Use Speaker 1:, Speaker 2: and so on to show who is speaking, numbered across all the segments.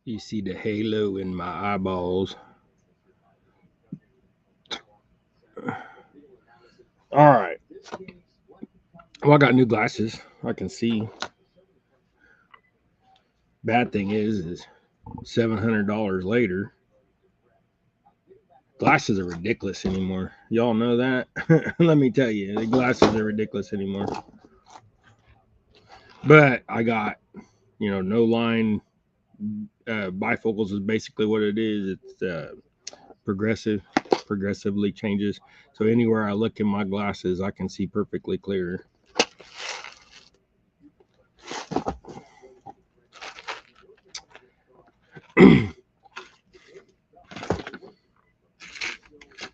Speaker 1: You see the halo in my eyeballs. All right. Well, I got new glasses. I can see. Bad thing is $700 later, glasses are ridiculous anymore. Y'all know that? Let me tell you, the glasses are ridiculous anymore. But I got, no line bifocals is basically what it is. It's progressively changes. So anywhere I look in my glasses, I can see perfectly clear.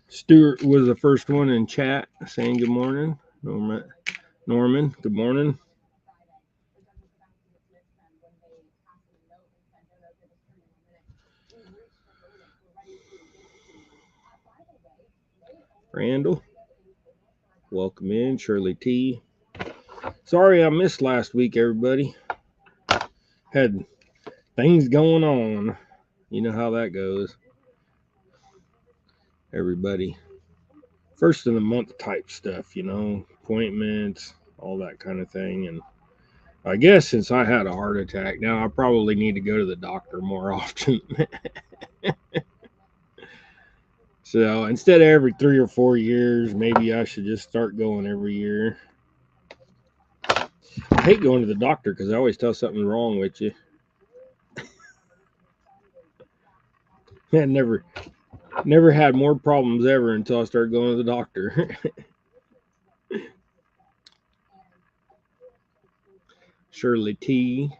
Speaker 1: Stuart was the first one in chat saying good morning. Norman, good morning. Randall, welcome in. Shirley T. Sorry I missed last week, everybody. Had things going on. You know how that goes. Everybody. First of the month type stuff, appointments, all that kind of thing. And I guess since I had a heart attack, now I probably need to go to the doctor more often. So instead of every 3 or 4 years, maybe I should just start going every year. I hate going to the doctor because I always tell something wrong with you. I never had more problems ever until I started going to the doctor. Shirley T.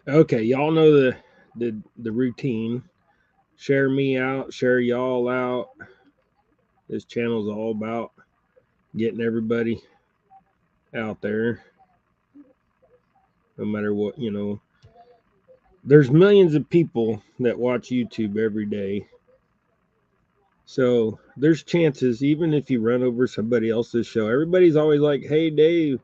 Speaker 1: Okay, y'all know the routine. Share me out, share y'all out. This channel's all about getting everybody out there. No matter what, There's millions of people that watch YouTube every day. So there's chances, even if you run over somebody else's show, everybody's always like, hey, Dave,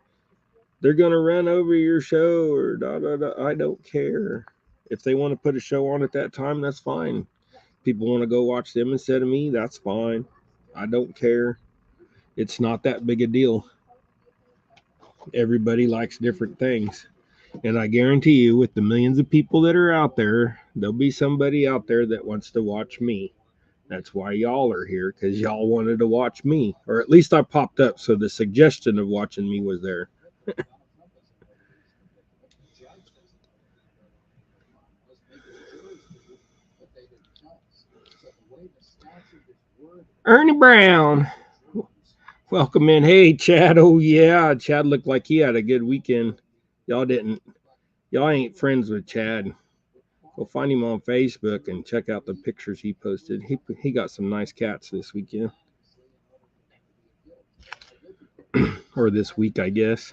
Speaker 1: they're going to run over your show or da, da, da. I don't care. If they want to put a show on at that time, that's fine. People want to go watch them instead of me, that's fine. I don't care. It's not that big a deal. Everybody likes different things. And I guarantee you, with the millions of people that are out there, there'll be somebody out there that wants to watch me. That's why y'all are here, because y'all wanted to watch me. Or at least I popped up, so the suggestion of watching me was there. Ernie Brown, welcome in. Hey, Chad. Oh, yeah. Chad looked like he had a good weekend. Y'all didn't. Y'all ain't friends with Chad. Go find him on Facebook and check out the pictures he posted. He got some nice cats this weekend. Or this week, I guess.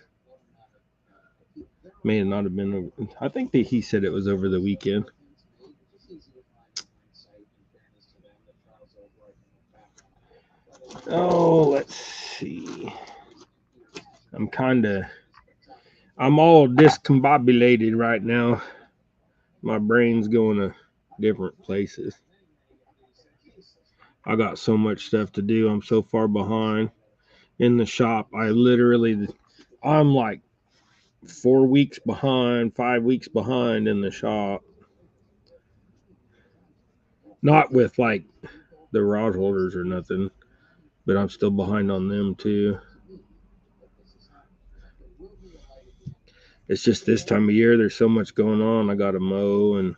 Speaker 1: May not have been over. I think that he said it was over the weekend. Oh, let's see. I'm all discombobulated right now. My brain's going to different places. I got so much stuff to do. I'm so far behind in the shop. I'm like 4 weeks behind, 5 weeks behind in the shop. Not with like the rod holders or nothing, but I'm still behind on them too. It's just this time of year, there's so much going on. I got to mow, and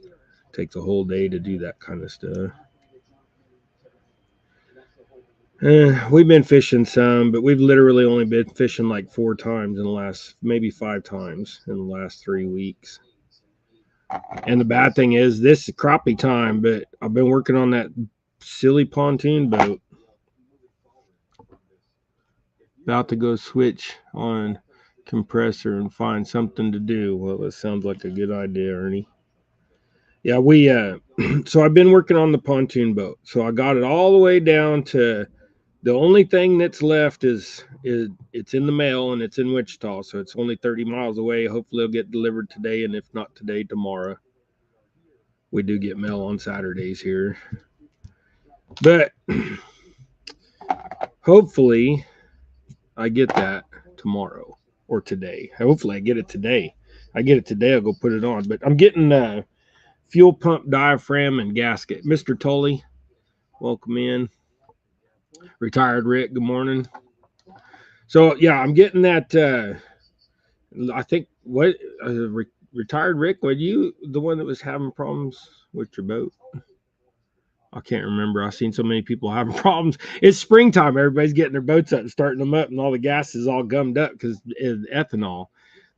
Speaker 1: it takes a whole day to do that kind of stuff. We've been fishing some, but we've literally only been fishing like 4 times in the last, maybe 5 times in the last 3 weeks. And the bad thing is, this is crappie time, but I've been working on that silly pontoon boat. About to go switch on compressor and find something to do. Well, that sounds like a good idea, Ernie. Yeah, we so I've been working on the pontoon boat. So I got it all the way down to the only thing that's left is it's in the mail and it's in Wichita, so it's only 30 miles away. Hopefully it'll get delivered today, and if not today, tomorrow. We do get mail on Saturdays here. But hopefully I get that tomorrow or today. Hopefully I get it today. I get it today, I'll go put it on. But I'm getting fuel pump diaphragm and gasket. Mr. Tully, welcome in. Retired Rick, good morning. So yeah, I'm getting that. I think what retired Rick, were you the one that was having problems with your boat? I can't remember. I've seen so many people having problems. It's springtime. Everybody's getting their boats up and starting them up, and all the gas is all gummed up because of ethanol.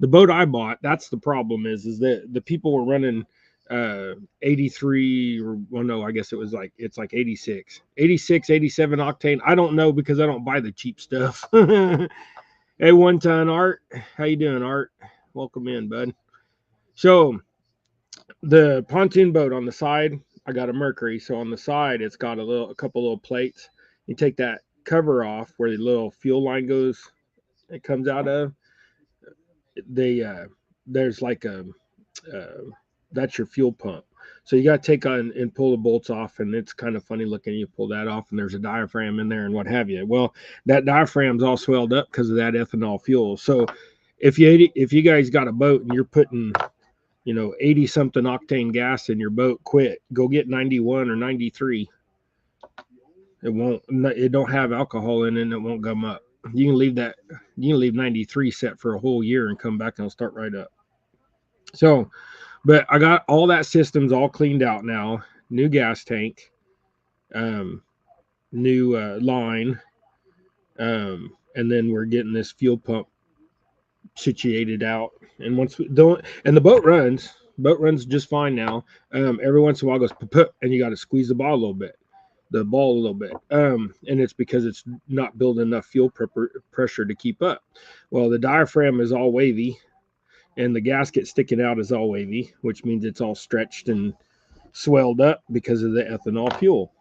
Speaker 1: The boat I bought, that's the problem is that the people were running 83 or well no, I guess it's like 86, 87 octane. I don't know because I don't buy the cheap stuff. Hey, one ton Art, how you doing, Art? Welcome in, bud. So the pontoon boat on the side, I got a Mercury. So on the side, it's got a couple little plates. You take that cover off where the little fuel line goes. It comes out of. There's like that's your fuel pump. So you got to take on and pull the bolts off, and it's kind of funny looking. You pull that off, and there's a diaphragm in there, and what have you. Well, that diaphragm's all swelled up because of that ethanol fuel. So if you guys got a boat and you're putting 80 something octane gas in your boat, quit. Go get 91 or 93. It don't have alcohol in it and it won't gum up. You can leave 93 set for a whole year and come back and it'll start right up. So, but I got all that systems all cleaned out now. New gas tank, new line, and then we're getting this fuel pump situated out. And once we don't, and the boat runs just fine now. Every once in a while it goes put, and you got to squeeze the ball a little bit. And it's because it's not building enough fuel pressure to keep up. Well, the diaphragm is all wavy, and the gasket sticking out is all wavy, which means it's all stretched and swelled up because of the ethanol fuel.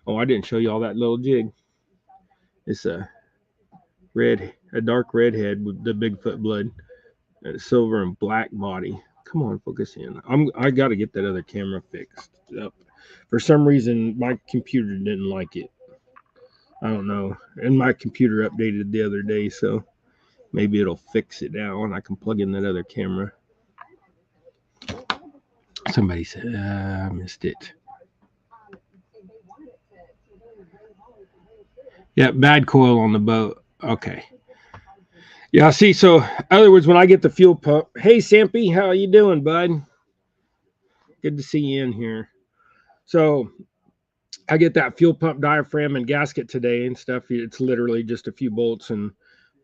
Speaker 1: Oh, I didn't show you all that little jig. It's a dark redhead with the Bigfoot blood, silver and black body. Come on, focus in. I got to get that other camera fixed up. For some reason, my computer didn't like it. I don't know. And my computer updated the other day, so maybe it'll fix it now and I can plug in that other camera. Somebody said, I missed it. Yeah, bad coil on the boat. Okay. Yeah, see, so in other words, when I get the fuel pump, hey, Sampy, how you doing, bud? Good to see you in here. So I get that fuel pump diaphragm and gasket today and stuff. It's literally just a few bolts and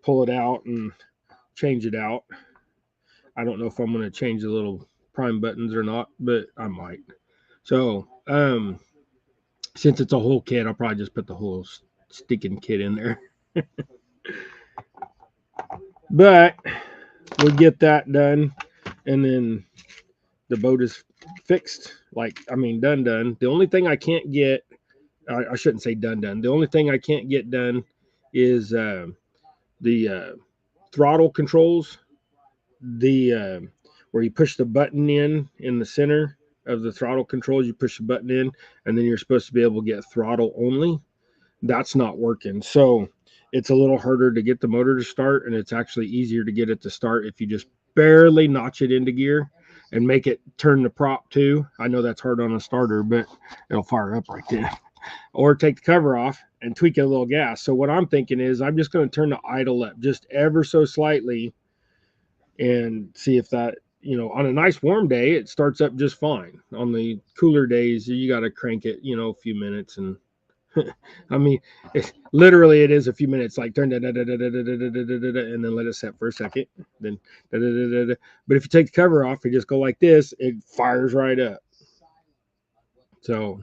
Speaker 1: pull it out and change it out. I don't know if I'm going to change the little prime buttons or not, but I might. So, since it's a whole kit, I'll probably just put the whole sticking kit in there. But we'll get that done, and then the boat is fixed. Done. The only thing I can't get, I shouldn't say done. The only thing I can't get done is the throttle controls. The where you push the button in the center of the throttle controls, you push the button in, and then you're supposed to be able to get throttle only. That's not working. So it's a little harder to get the motor to start, and it's actually easier to get it to start if you just barely notch it into gear and make it turn the prop too. I know that's hard on a starter, but it'll fire up right there. Or take the cover off and tweak it a little gas. So what I'm thinking is I'm just going to turn the idle up just ever so slightly and see if that, on a nice warm day, it starts up just fine. On the cooler days, you got to crank it, a few minutes. And I mean, it is a few minutes, like turn and then let it set for a second. Then, but if you take the cover off and just go like this, it fires right up. So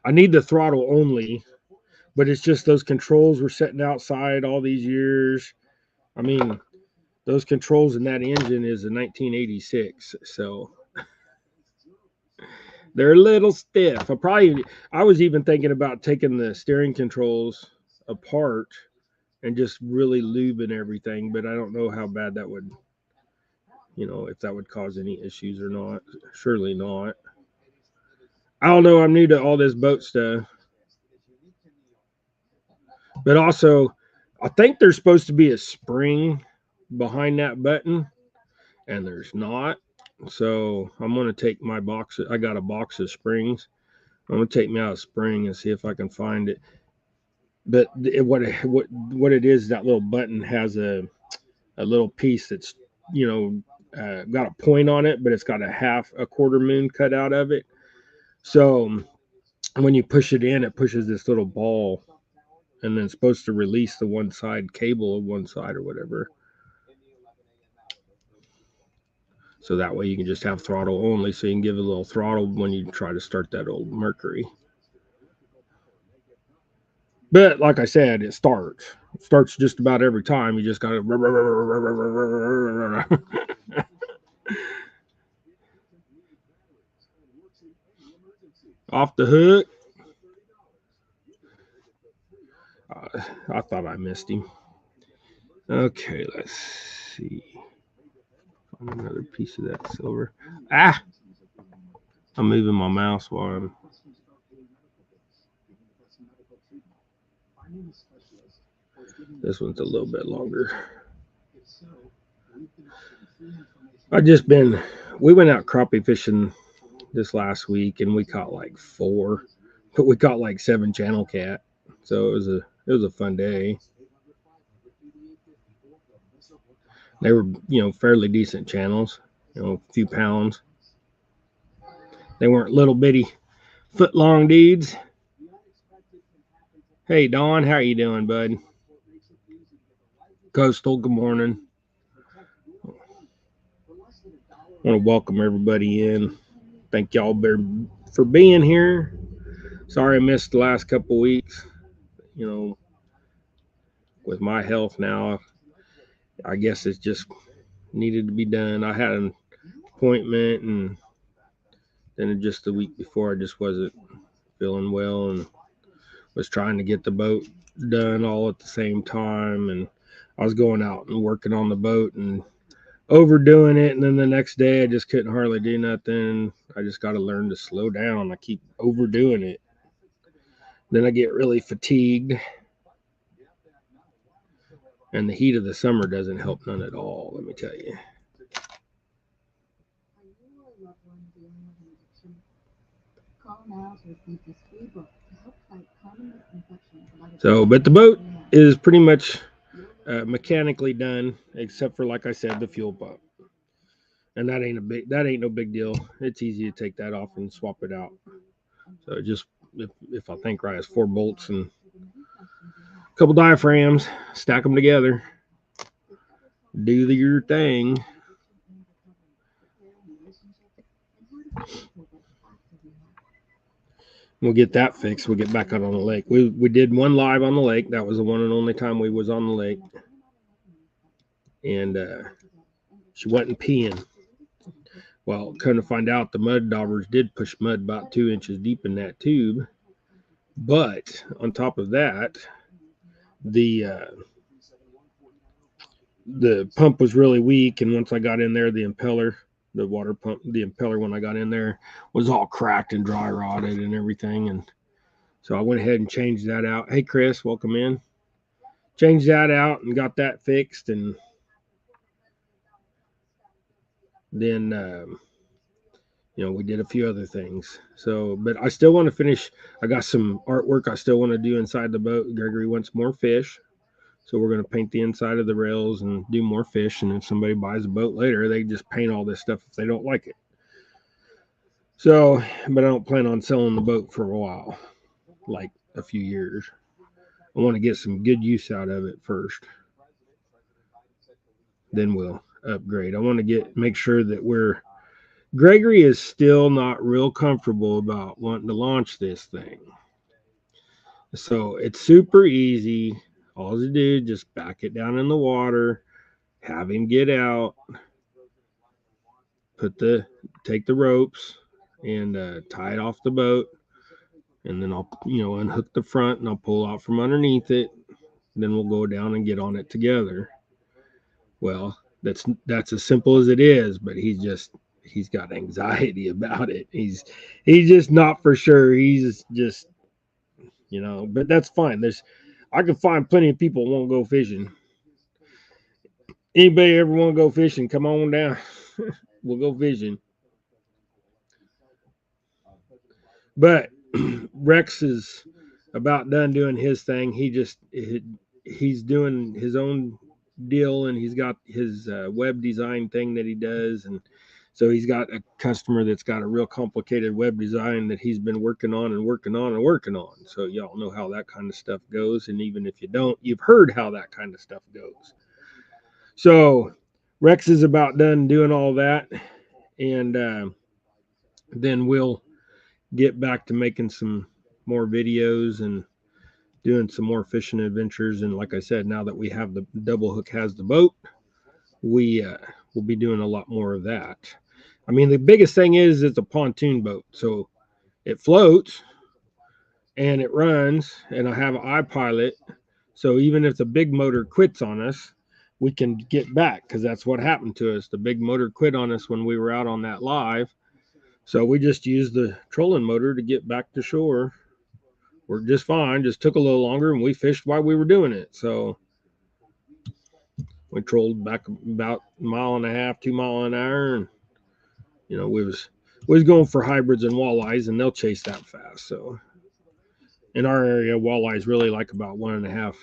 Speaker 1: I need the throttle only, but it's just those controls were setting outside all these years. I mean, those controls in that engine is a 1986, so they're a little stiff. I was even thinking about taking the steering controls apart and just really lubing everything, but I don't know how bad that would, if that would cause any issues or not. Surely not. I don't know. I'm new to all this boat stuff, but also, I think there's supposed to be a spring behind that button, and there's not. So I'm gonna take my box. I got a box of springs. I'm gonna take me out a spring and see if I can find it. But what it is? That little button has a little piece that's got a point on it, but it's got a quarter moon cut out of it. So when you push it in, it pushes this little ball, and then it's supposed to release the one side cable of one side or whatever. So that way you can just have throttle only, so you can give it a little throttle when you try to start that old Mercury. But like I said, it starts. It starts just about every time. You just got to off the hook. I thought I missed him. Okay, let's see. Find another piece of that silver. Ah! I'm moving my mouse while I'm. This one's a little bit longer. We went out crappie fishing this last week and we caught like 4, but we caught like 7 channel cat. So it was a fun day. They were, fairly decent channels, a few pounds. They weren't little bitty foot long dudes. Hey Don, how you doing, bud? Coastal, good morning. I want to welcome everybody in. Thank y'all for being here. Sorry I missed the last couple weeks. With my health now, I guess it's just needed to be done. I had an appointment, and then just the week before, I just wasn't feeling well and was trying to get the boat done all at the same time. And I was going out and working on the boat and overdoing it. And then the next day, I just couldn't hardly do nothing. I just got to learn to slow down. I keep overdoing it. Then I get really fatigued. And the heat of the summer doesn't help none at all, let me tell you. So, but the boat is pretty much mechanically done, except for, like I said, the fuel pump. And that ain't no big deal. It's easy to take that off and swap it out. So just if I think right, it's 4 bolts and a couple diaphragms, stack them together, do your thing. We'll get that fixed. We'll get back out on the lake. We did one live on the lake. That was the one and only time we was on the lake. And she wasn't peeing. Well, come to find out, the mud daubers did push mud about 2 inches deep in that tube. But on top of that, the pump was really weak. And once I got in there, the impeller, the water pump, the impeller, when I got in there, was all cracked and dry rotted and everything. And so I went ahead and changed that out. Hey, Chris, welcome in. Changed that out and got that fixed. And then, we did a few other things. So, but I still want to finish. I got some artwork I still want to do inside the boat. Gregory wants more fish. So we're going to paint the inside of the rails and do more fish. And if somebody buys a boat later, they just paint all this stuff if they don't like it. So, but I don't plan on selling the boat for a while, like a few years. I want to get some good use out of it first. Then we'll upgrade. I want to make sure that Gregory is still not real comfortable about wanting to launch this thing. So it's super easy. All you do is just back it down in the water, have him get out, take the ropes and tie it off the boat, and then I'll unhook the front and I'll pull out from underneath it. Then we'll go down and get on it together. Well, that's as simple as it is, but he's got anxiety about it. He's just not for sure. He's just but that's fine. I can find plenty of people who won't go fishing. Anybody ever want to go fishing? Come on down. We'll go fishing. But Rex is about done doing his thing. He's doing his own deal, and he's got his web design thing that he does, and so he's got a customer that's got a real complicated web design that he's been working on and working on and working on. So y'all know how that kind of stuff goes, and even if you don't, you've heard how that kind of stuff goes. So Rex is about done doing all that, and then we'll get back to making some more videos and doing some more fishing adventures. And like I said, now that we have the Double Hook has the boat, we will be doing a lot more of that. I mean, the biggest thing is it's a pontoon boat, so it floats and it runs, and I have an iPilot, so even if the big motor quits on us, we can get back, because that's what happened to us. The big motor quit on us when we were out on that live, so we just used the trolling motor to get back to shore. We're just fine. Just took a little longer, and we fished while we were doing it. So we trolled back about a mile and a half, 2 miles an hour, and we was going for hybrids and walleyes, and they'll chase that fast. So in our area, walleyes really like about 1.5,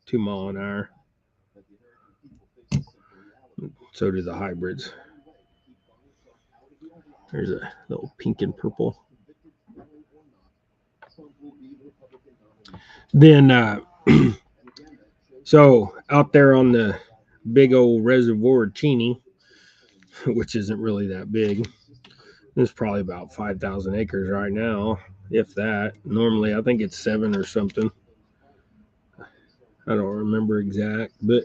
Speaker 1: 2 miles an hour. So do the hybrids. There's a little pink and purple. Then, so out there on the big old reservoir of Cheney, which isn't really that big, there's probably about 5,000 acres right now, if that. Normally, I think it's 7 or something. I don't remember exact, but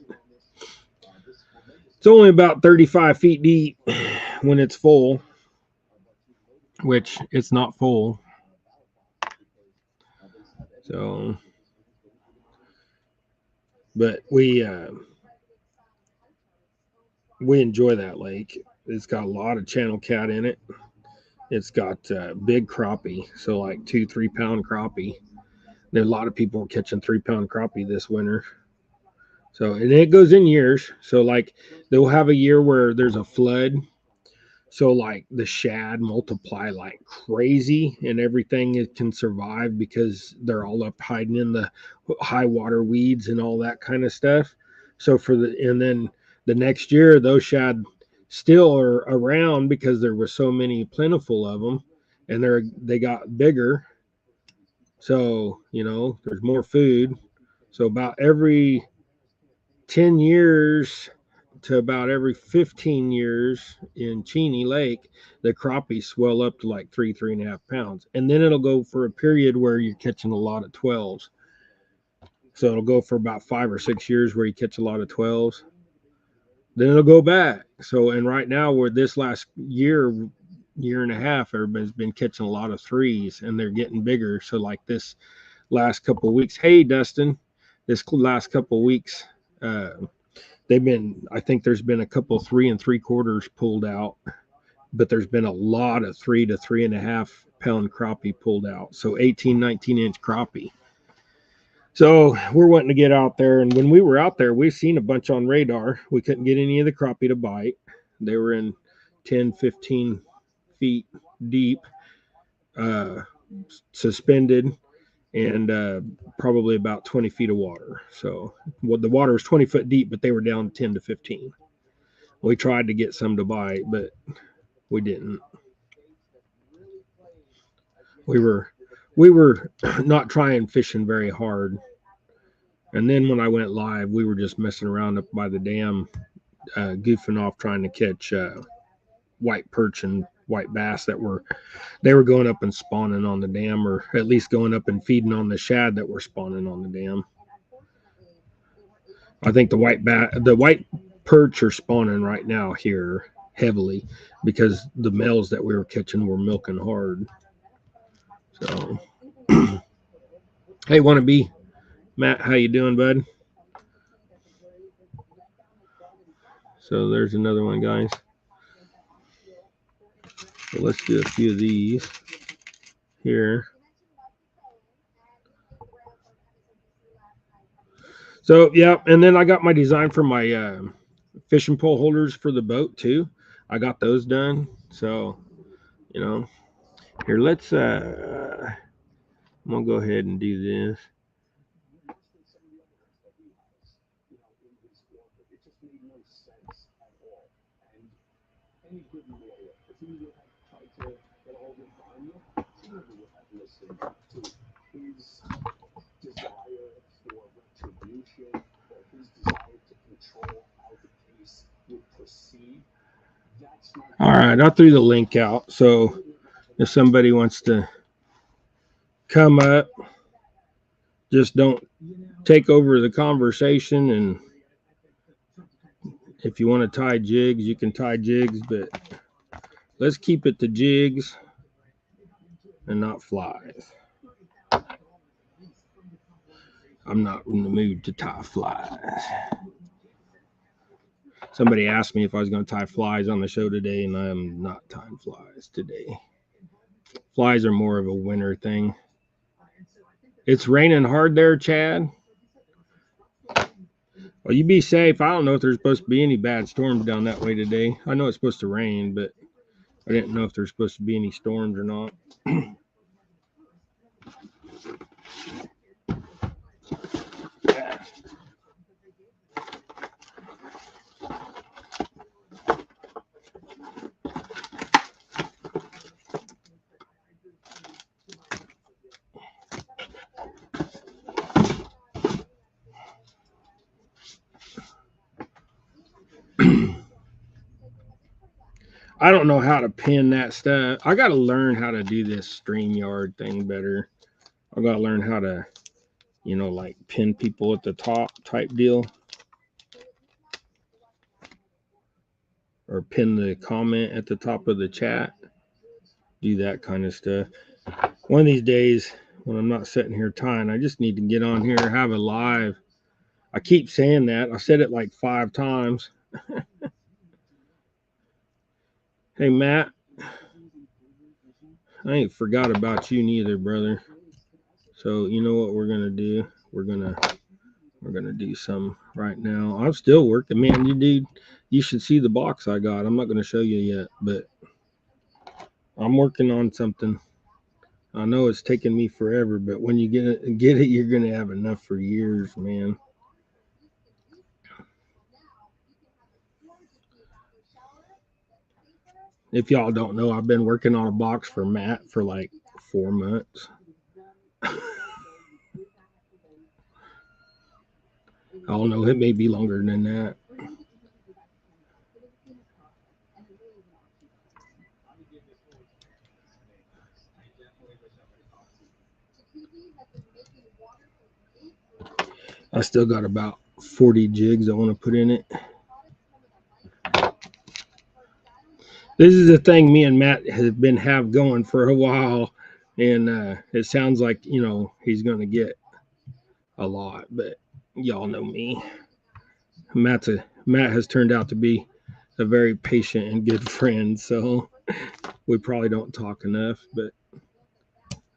Speaker 1: it's only about 35 feet deep when it's full, which it's not full. So, but we enjoy that lake. It's got a lot of channel cat in it. It's got big crappie, so like 2-3 pound crappie. There are a lot of people catching 3 pound crappie this winter. So, and it goes in years. So like they'll have a year where there's a flood. So like the shad multiply like crazy, and everything it can survive because they're all up hiding in the high water weeds and all that kind of stuff. So and then the next year those shad still are around because there were so many plentiful of them, and they got bigger. So there's more food. So about every 10 years to about every 15 years in Cheney Lake, the crappie swell up to like 3.5 pounds. And then it'll go for a period where you're catching a lot of 12s. So it'll go for about 5 or 6 years where you catch a lot of 12s. Then it'll go back. So, and right now, where this last year and a half, everybody's been catching a lot of 3s, and they're getting bigger. So like this last couple of weeks, hey, Dustin, this last couple of weeks, I think there's been a couple 3 3/4 pulled out, but there's been a lot of 3 to 3.5 pound crappie pulled out. So 18, 19-inch crappie. So we're wanting to get out there. And when we were out there, we've seen a bunch on radar. We couldn't get any of the crappie to bite. They were in 10, 15 feet deep, suspended, and probably about 20 feet of water. So the water was 20 foot deep, but they were down 10 to 15. We tried to get some to bite, but we didn't. We were not trying fishing very hard. And then when I went live, we were just messing around up by the dam, goofing off trying to catch white perch and white bass they were going up and spawning on the dam, or at least going up and feeding on the shad that were spawning on the dam. I think the white perch are spawning right now here heavily because the males that we were catching were milking hard. So, hey, wanna be Matt? How you doing, bud? So there's another one, guys. So let's do a few of these here. So yeah, and then I got my design for my fishing pole holders for the boat too. I got those done. So you know, here let's. I'm gonna go ahead and do this. All right, I threw the link out. So if somebody wants to come up, just don't take over the conversation. And if you want to tie jigs, you can tie jigs, but let's keep it to jigs and not flies. I'm not in the mood to tie flies. Somebody asked me if I was going to tie flies on the show today, and I'm not tying flies today. Flies are more of a winter thing. It's raining hard there, Chad. Well, you be safe. I don't know if there's supposed to be any bad storms down that way today. I know it's supposed to rain, but I didn't know if there's supposed to be any storms or not. I don't know how to pin that stuff. I got to learn how to do this StreamYard thing better. I got to learn how to, like pin people at the top type deal. Or pin the comment at the top of the chat. Do that kind of stuff. One of these days, when I'm not sitting here tying, I just need to get on here, have a live. I keep saying that. I said it like 5 times. Hey, Matt. I ain't forgot about you neither, brother. So you know what we're gonna do? We're gonna do some right now. I'm still working, man. You should see the box I got. I'm not gonna show you yet, but I'm working on something. I know it's taking me forever, but when you get it, you're gonna have enough for years, man. If y'all don't know, I've been working on a box for Matt for like 4 months. I don't know, it may be longer than that. I still got about 40 jigs I want to put in it. This is a thing me and Matt have going for a while, and it sounds like he's going to get a lot, but y'all know me. Matt has turned out to be a very patient and good friend, so we probably don't talk enough, but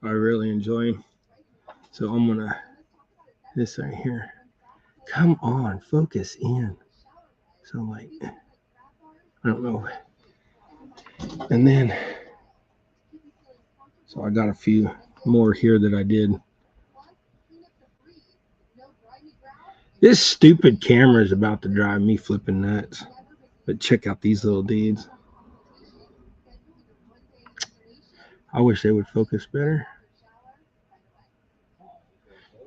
Speaker 1: I really enjoy him. So I'm gonna this right here. Come on, focus in. So like, I don't know. And then, so I got a few more here that I did. This stupid camera is about to drive me flipping nuts. But check out these little dudes. I wish they would focus better.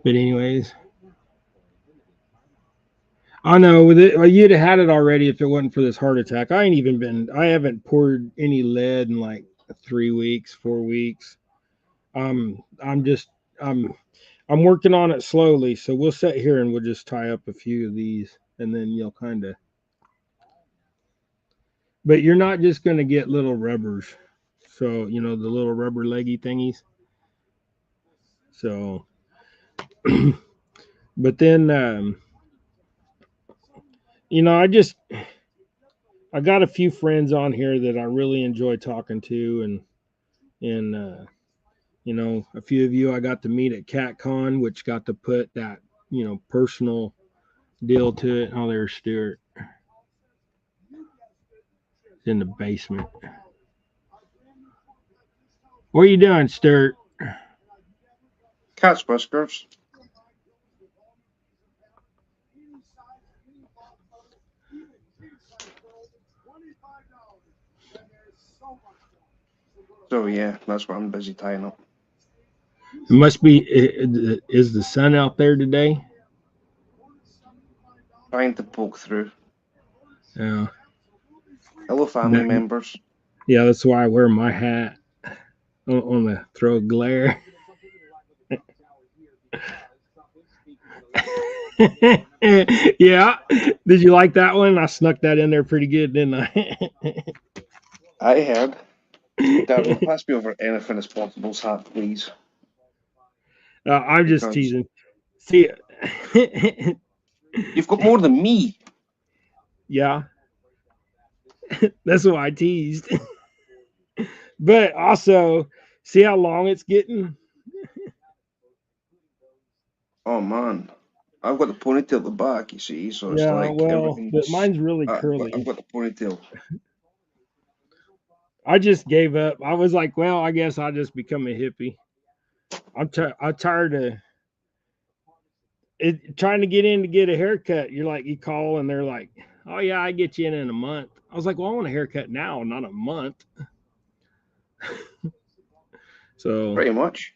Speaker 1: But anyways, I know with it, you'd have had it already if it wasn't for this heart attack. I haven't poured any lead in like 3 weeks, 4 weeks. I'm just, I'm working on it slowly. So we'll sit here and we'll just tie up a few of these, and then you'll kind of But you're not just going to get little rubbers. So, you know, the little rubber leggy thingies. So, but then, you know, I got a few friends on here that I really enjoy talking to, and you know, a few of you I got to meet at CatCon, which got to put that, you know, personal deal to it. Oh, there's Stuart in the basement. What are you doing, Stuart?
Speaker 2: Cat's whiskers. So yeah, that's what I'm busy tying up.
Speaker 1: It must be. Is the sun out there today?
Speaker 2: Trying to poke through.
Speaker 1: Yeah.
Speaker 2: Hello, family
Speaker 1: That,
Speaker 2: members.
Speaker 1: yeah, that's why I wear my hat on the throw glare. Yeah. Did you like that one? I snuck that in there pretty good, didn't I?
Speaker 2: I heard. Darren, pass me over anything as possible's hat, please.
Speaker 1: I'm just
Speaker 2: Because
Speaker 1: teasing. See,
Speaker 2: you've got more than me.
Speaker 1: yeah, that's why I teased. But also, see how long it's getting?
Speaker 2: Oh man. I've got the ponytail at the back, you see, so it's
Speaker 1: Yeah,
Speaker 2: like
Speaker 1: well, but
Speaker 2: everything's.
Speaker 1: mine's really
Speaker 2: I've
Speaker 1: curly.
Speaker 2: got the ponytail.
Speaker 1: I just gave up. I was like, well, I guess I'll just become a hippie. I'm tired of trying to get in to get a haircut. You're like, you call and they're like, oh yeah, I get you in a month. I was like, well, I want a haircut now, not a month. So
Speaker 2: Pretty much.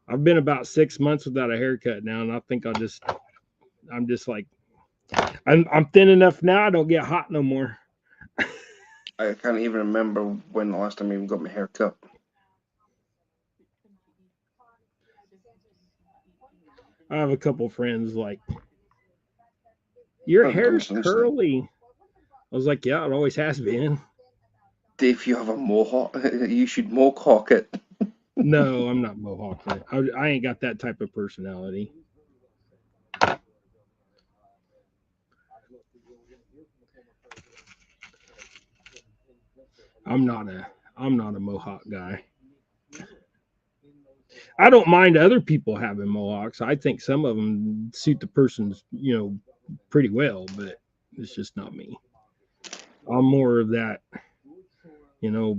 Speaker 1: I've been about 6 months without a haircut now, and I think I'm just like, I'm thin enough now. I don't get hot no more.
Speaker 2: I can't even remember when the last time I even got my hair cut.
Speaker 1: I have a couple friends like, your
Speaker 2: I'm
Speaker 1: hair's
Speaker 2: saying,
Speaker 1: curly. I was like, yeah, it always has been.
Speaker 2: Dave, you have a mohawk. You should mohawk it.
Speaker 1: No, I'm not mohawking it. I ain't got that type of personality. I'm not a I'm not a mohawk guy. I don't mind other people having mohawks. I think some of them suit the person's, you know, pretty well, but it's just not me. I'm more of that, you know,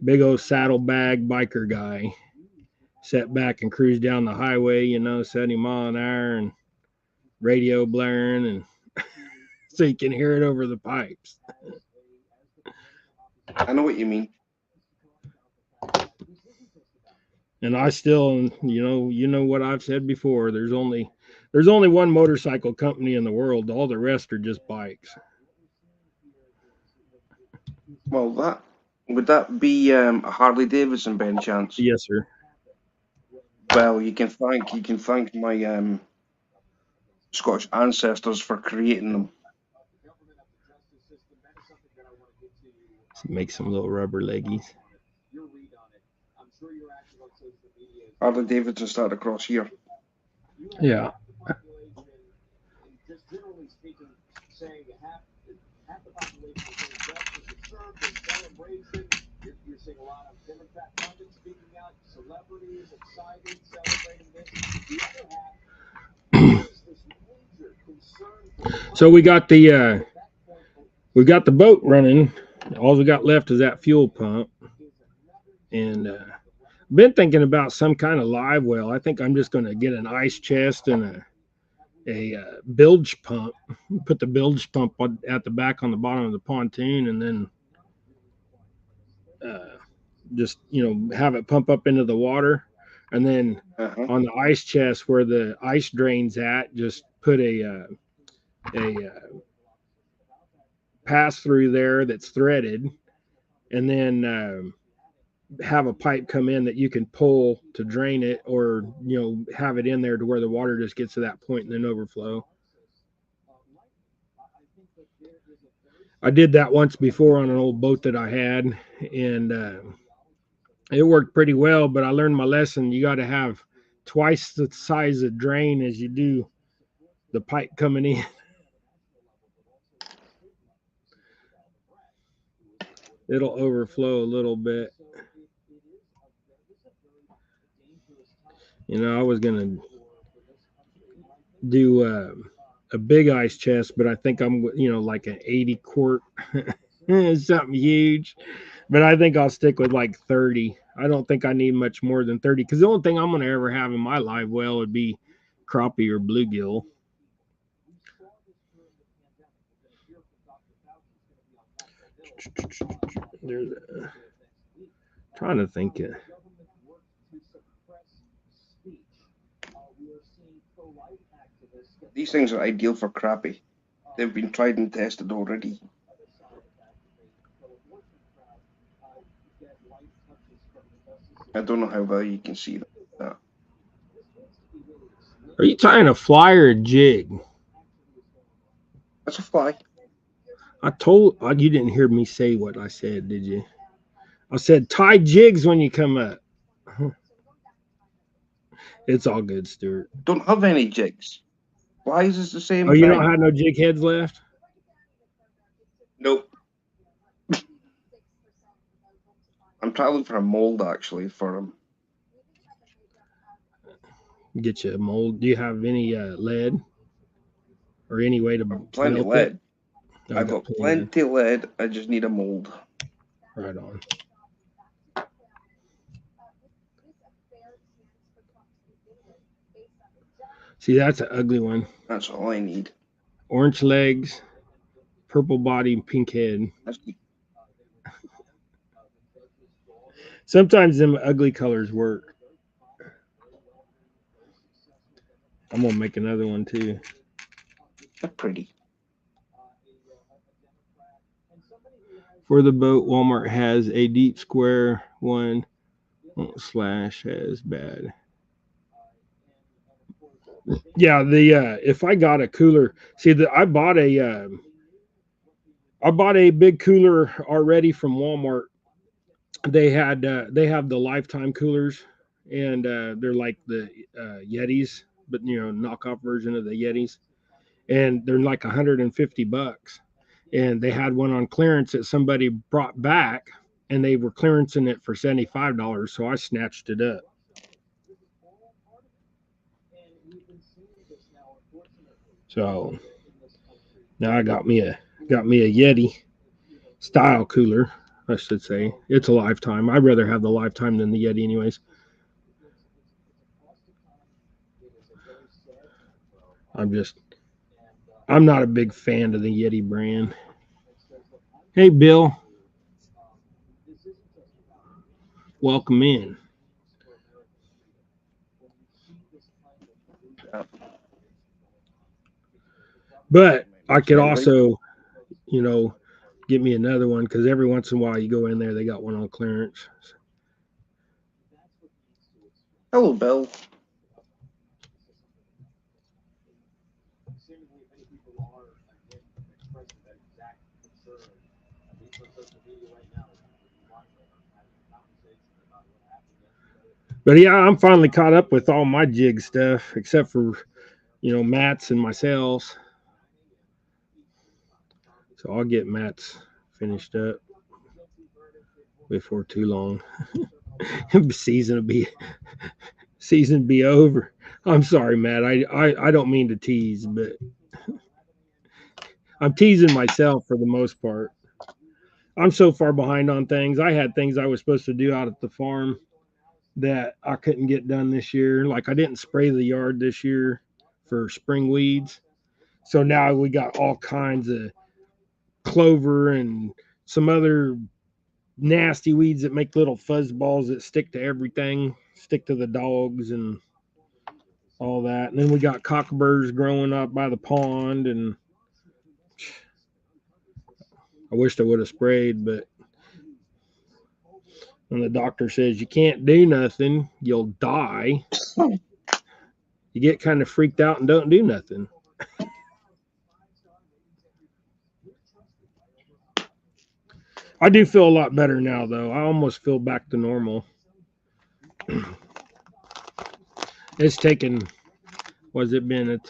Speaker 1: big old saddlebag biker guy. Set back and cruise down the highway, you know, 70 mile an hour and radio blaring and so you can hear it over the pipes.
Speaker 2: I know what you mean.
Speaker 1: And I still, you know what I've said before. There's only one motorcycle company in the world. All the rest are just bikes.
Speaker 2: Well, that would that be a Harley Davidson by any chance?
Speaker 1: Yes, sir.
Speaker 2: Well, you can thank my Scottish ancestors for creating them.
Speaker 1: Make some little rubber leggies.
Speaker 2: Harley Davidson started across here.
Speaker 1: Yeah. So we got the boat running. All we got left is that fuel pump, and been thinking about some kind of live well. I think I'm just going to get an ice chest and a bilge pump. Put the bilge pump at the back on the bottom of the pontoon, and then uh, just have it pump up into the water, and then
Speaker 2: Uh-huh.
Speaker 1: on the ice chest where the ice drains at, just put a pass through there that's threaded, and then have a pipe come in that you can pull to drain it, or have it in there to where the water just gets to that point and then overflow. I did that once before on an old boat that I had, and it worked pretty well. But I learned my lesson. You got to have twice the size of drain as you do the pipe coming in. It'll overflow a little bit. I was gonna do a big ice chest, but I think I'm like an 80 quart, something huge. But I think I'll stick with like 30. I don't think I need much more than 30 because the only thing I'm gonna ever have in my live well would be crappie or bluegill. There's trying to think it.
Speaker 2: These things are ideal for crappie. They've been tried and tested already. I don't know how well you can see that.
Speaker 1: Are you tying a fly or a jig?
Speaker 2: That's a fly.
Speaker 1: I told you didn't hear me say what I said, did you? I said tie jigs when you come up. It's all good, Stuart.
Speaker 2: Don't have any jigs. Flies is the
Speaker 1: Oh,
Speaker 2: same
Speaker 1: you don't
Speaker 2: thing.
Speaker 1: have no jig heads left?
Speaker 2: Nope. I'm trying to look for a mold actually for them.
Speaker 1: Get you a mold. Do you have any lead or any way to
Speaker 2: I've plenty of
Speaker 1: melt it?
Speaker 2: lead.
Speaker 1: I
Speaker 2: I've
Speaker 1: got
Speaker 2: got
Speaker 1: plenty then.
Speaker 2: plenty of lead. I just need a mold.
Speaker 1: Right on. See, that's an ugly one.
Speaker 2: That's all I need.
Speaker 1: Orange legs, purple body, pink head.
Speaker 2: That's
Speaker 1: Sometimes them ugly colors work. I'm gonna make another one too.
Speaker 2: pretty.
Speaker 1: For the boat, Walmart has a deep square one. Slash has bad. Yeah, the if I got a cooler, see that I bought a big cooler already from Walmart. They have the lifetime coolers, and they're like the Yetis, but knockoff version of the Yetis, and they're like $150. And they had one on clearance that somebody brought back, and they were clearancing it for $75. So I snatched it up. So now I got me a Yeti style cooler, I should say. It's a lifetime. I'd rather have the lifetime than the Yeti, anyways. I'm not a big fan of the Yeti brand. Hey, Bill, welcome in.
Speaker 2: Yeah.
Speaker 1: But I
Speaker 2: Makes
Speaker 1: could
Speaker 2: sense, right?
Speaker 1: also, you know, get me another one because every once in a while you go in there, they got one on clearance.
Speaker 2: Hello, Bill.
Speaker 1: But yeah, I'm finally caught up with all my jig stuff except for Matt's and myself. So I'll get Matt's finished up before too long. season will be season be over. I'm sorry, Matt. I don't mean to tease, but I'm teasing myself for the most part. I'm so far behind on things. I had things I was supposed to do out at the farm that I couldn't get done this year. Like I didn't spray the yard this year for spring weeds. So now we got all kinds of clover and some other nasty weeds that make little fuzz balls that stick to everything, stick to the dogs and all that. And then we got cockaburs growing up by the pond, and I wished I would have sprayed, but when the doctor says you can't do nothing, you'll die, you get kind of freaked out and don't do nothing. I do feel a lot better now, though. I almost feel back to normal. It's taken, what's it been? It's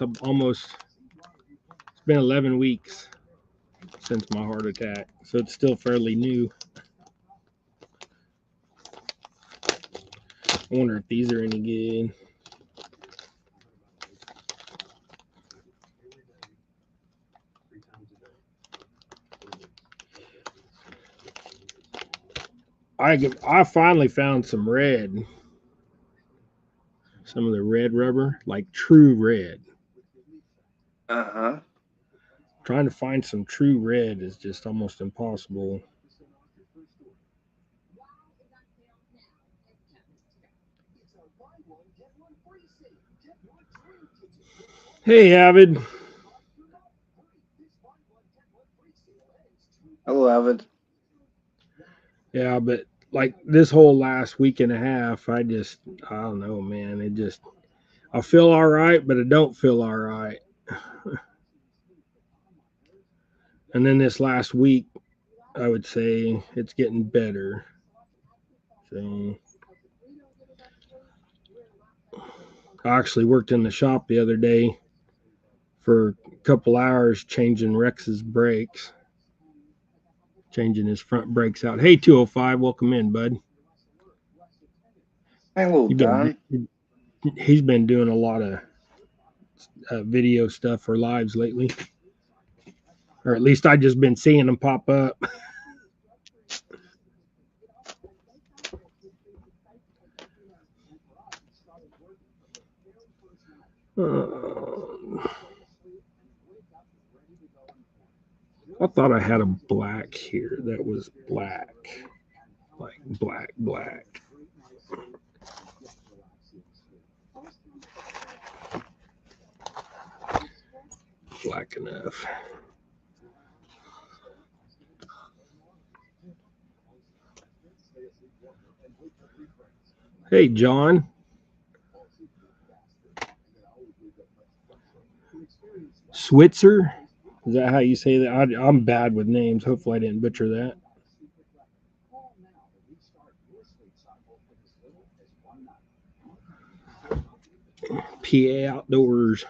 Speaker 1: been 11 weeks since my heart attack. So it's still fairly new. I wonder if these are any good. I finally found some red. Some of the red rubber, like true red.
Speaker 2: Uh-huh.
Speaker 1: Trying to find some true red is just almost impossible. Hey, Avid.
Speaker 2: Hello, Avid.
Speaker 1: Yeah, but like this whole last week and a half, I don't know, man. I feel all right, but I don't feel all right. And then this last week, I would say it's getting better. So I actually worked in the shop the other day for a couple hours changing Rex's brakes, changing his front brakes out. Hey, 205, welcome in, bud.
Speaker 2: Hello,
Speaker 1: You've been
Speaker 2: Dan.
Speaker 1: he's been doing a lot of video stuff for lives lately, or at least I just been seeing them pop up. I thought I had a black here that was black, like black. Black enough. Hey, John. Switzer? Is that how you say that? I'm bad with names. Hopefully, I didn't butcher that. PA Outdoors.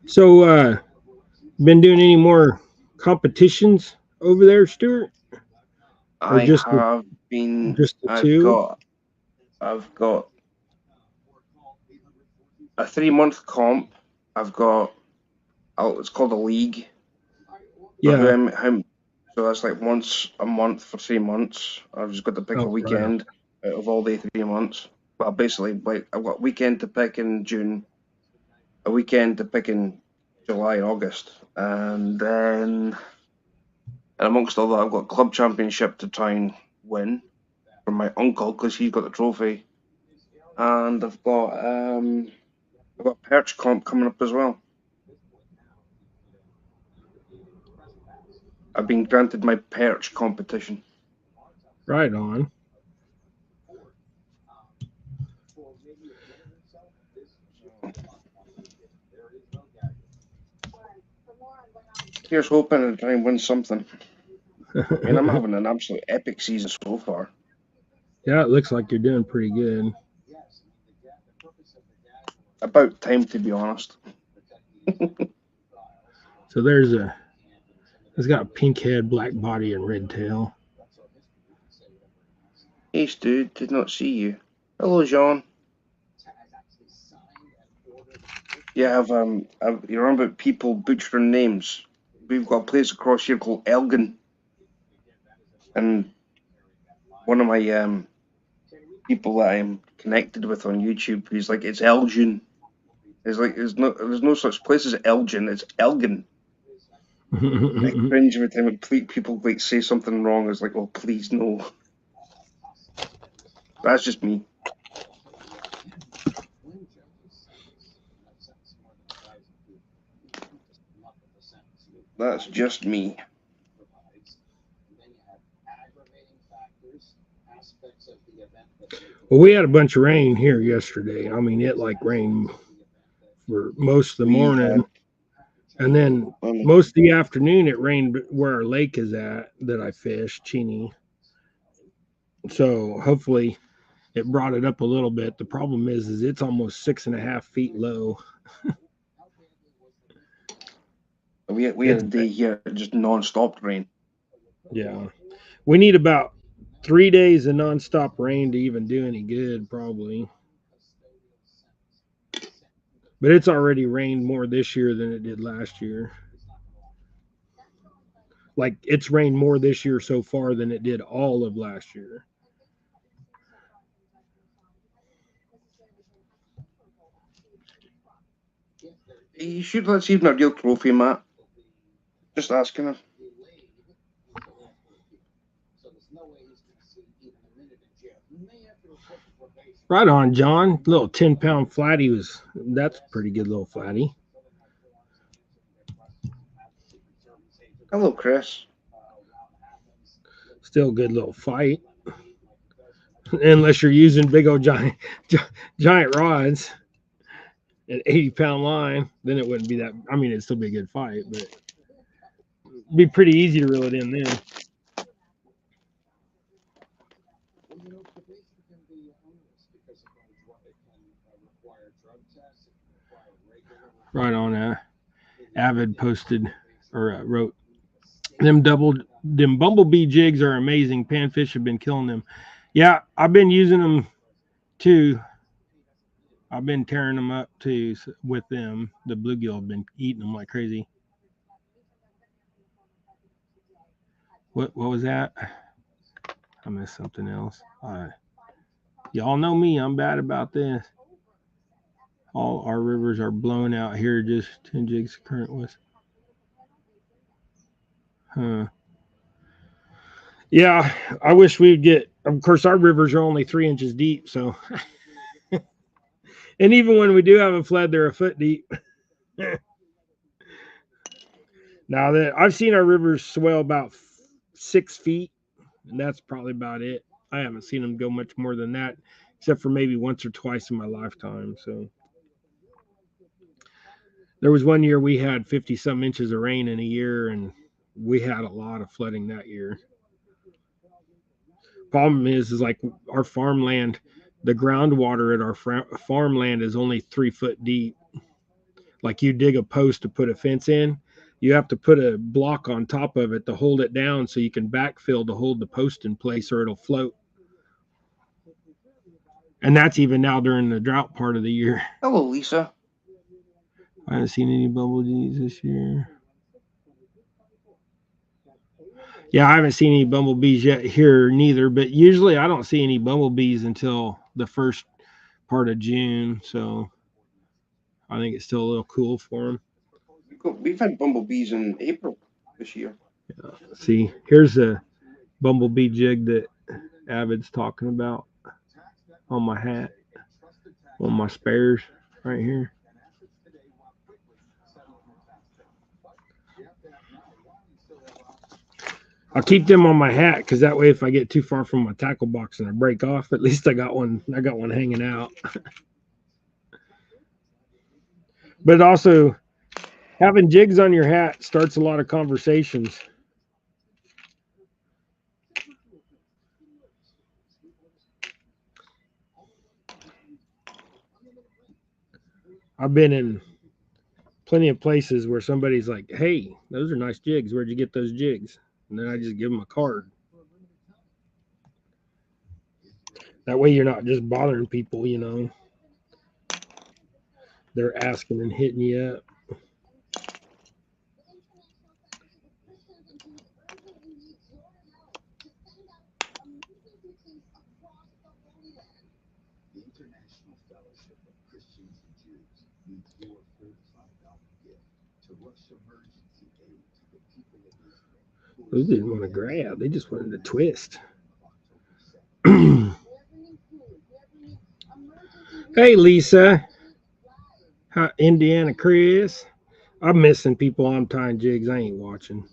Speaker 1: So, been doing any more competitions over there, Stuart, or
Speaker 2: I have been.
Speaker 1: just the two?
Speaker 2: I've got a 3-month comp. I've got. Oh, it's called a league. So
Speaker 1: Yeah.
Speaker 2: so that's like once a month for 3 months. I've just got to pick a
Speaker 1: Oh, right on.
Speaker 2: weekend out of all the 3 months. Well, basically, like I've got a weekend to pick in June, a weekend to pick in July and August, and amongst all that, I've got club championship to try and win from my uncle because he's got the trophy, and I've got perch comp coming up as well. I've been granted my perch competition.
Speaker 1: Right on.
Speaker 2: Here's hoping to try and win something. I mean, I'm having an absolute epic season so far.
Speaker 1: Yeah, it looks like you're doing pretty good.
Speaker 2: About time, to be honest.
Speaker 1: So it's got a pink head, black body, and red tail.
Speaker 2: Hey, dude, did not see you. Hello, John. Yeah, you remember about people butchering names? We've got a place across here called Elgin, and one of my people that I'm connected with on YouTube, he's like, it's Elgin. It's like there's no such place as Elgin. It's Elgin. I cringe every time people like say something wrong. It's like, oh, please no. That's just me. That's just me.
Speaker 1: Well, we had a bunch of rain here yesterday. I mean, it like rained for most of the
Speaker 2: We
Speaker 1: morning, and then
Speaker 2: um,
Speaker 1: most of the afternoon it rained where our lake is at that I fish, Cheney. So hopefully it brought it up a little bit. The problem is it's almost 6.5 feet low.
Speaker 2: we had
Speaker 1: It's
Speaker 2: a day here just non-stop rain.
Speaker 1: yeah. We need about 3 days of nonstop rain to even do any good, probably. But it's already rained more this year than it did last year. Like it's rained more this year so far than it did all of last year.
Speaker 2: You should let's even a real trophy, Matt. Just asking her.
Speaker 1: Right on, John. Little 10 pound flatty was that's a pretty good little flatty.
Speaker 2: Hello, Chris.
Speaker 1: Still a good little fight. Unless you're using big old giant rods and 80 pound line, then it wouldn't be that. I mean, it'd still be a good fight, but it'd be pretty easy to reel it in then. Right on. Avid posted or wrote them bumblebee jigs are amazing. Panfish have been killing them. Yeah, I've been using them too. I've been tearing them up too with them. The bluegill have been eating them like crazy. What was that? I missed something else. Y'all know me. I'm bad about this. All our rivers are blown out here. Just 10 jigs current was. Huh. Yeah, I wish we'd get. Of course, our rivers are only 3 inches deep. So, and even when we do have a flood, they're a foot deep. Now that I've seen our rivers swell about 6 feet, and that's probably about it. I haven't seen them go much more than that, except for maybe once or twice in my lifetime. So there was one year we had 50 some inches of rain in a year, and we had a lot of flooding that year. Problem is like our farmland, the groundwater at our farmland is only 3 foot deep. Like you dig a post to put a fence in, you have to put a block on top of it to hold it down so you can backfill to hold the post in place or it'll float. And that's even now during the drought part of the year.
Speaker 2: Hello, Lisa.
Speaker 1: I haven't seen any bumblebees this year. Yeah, I haven't seen any bumblebees yet here neither, but usually I don't see any bumblebees until the first part of June. So I think it's still a little cool for them.
Speaker 2: We've had bumblebees in April this year.
Speaker 1: See, here's a bumblebee jig that Avid's talking about on my hat, on my spares right here. I'll keep them on my hat because that way, if I get too far from my tackle box and I break off, at least I got one. I got one hanging out. But also, having jigs on your hat starts a lot of conversations. I've been in plenty of places where somebody's like, "Hey, those are nice jigs. Where'd you get those jigs?" And then I just give them a card. That way, you're not just bothering people. They're asking and hitting you up. Those didn't want to grab; they just wanted to twist. Hey, Lisa. Hi, Indiana Chris. I'm missing people. I'm tying jigs. I ain't watching.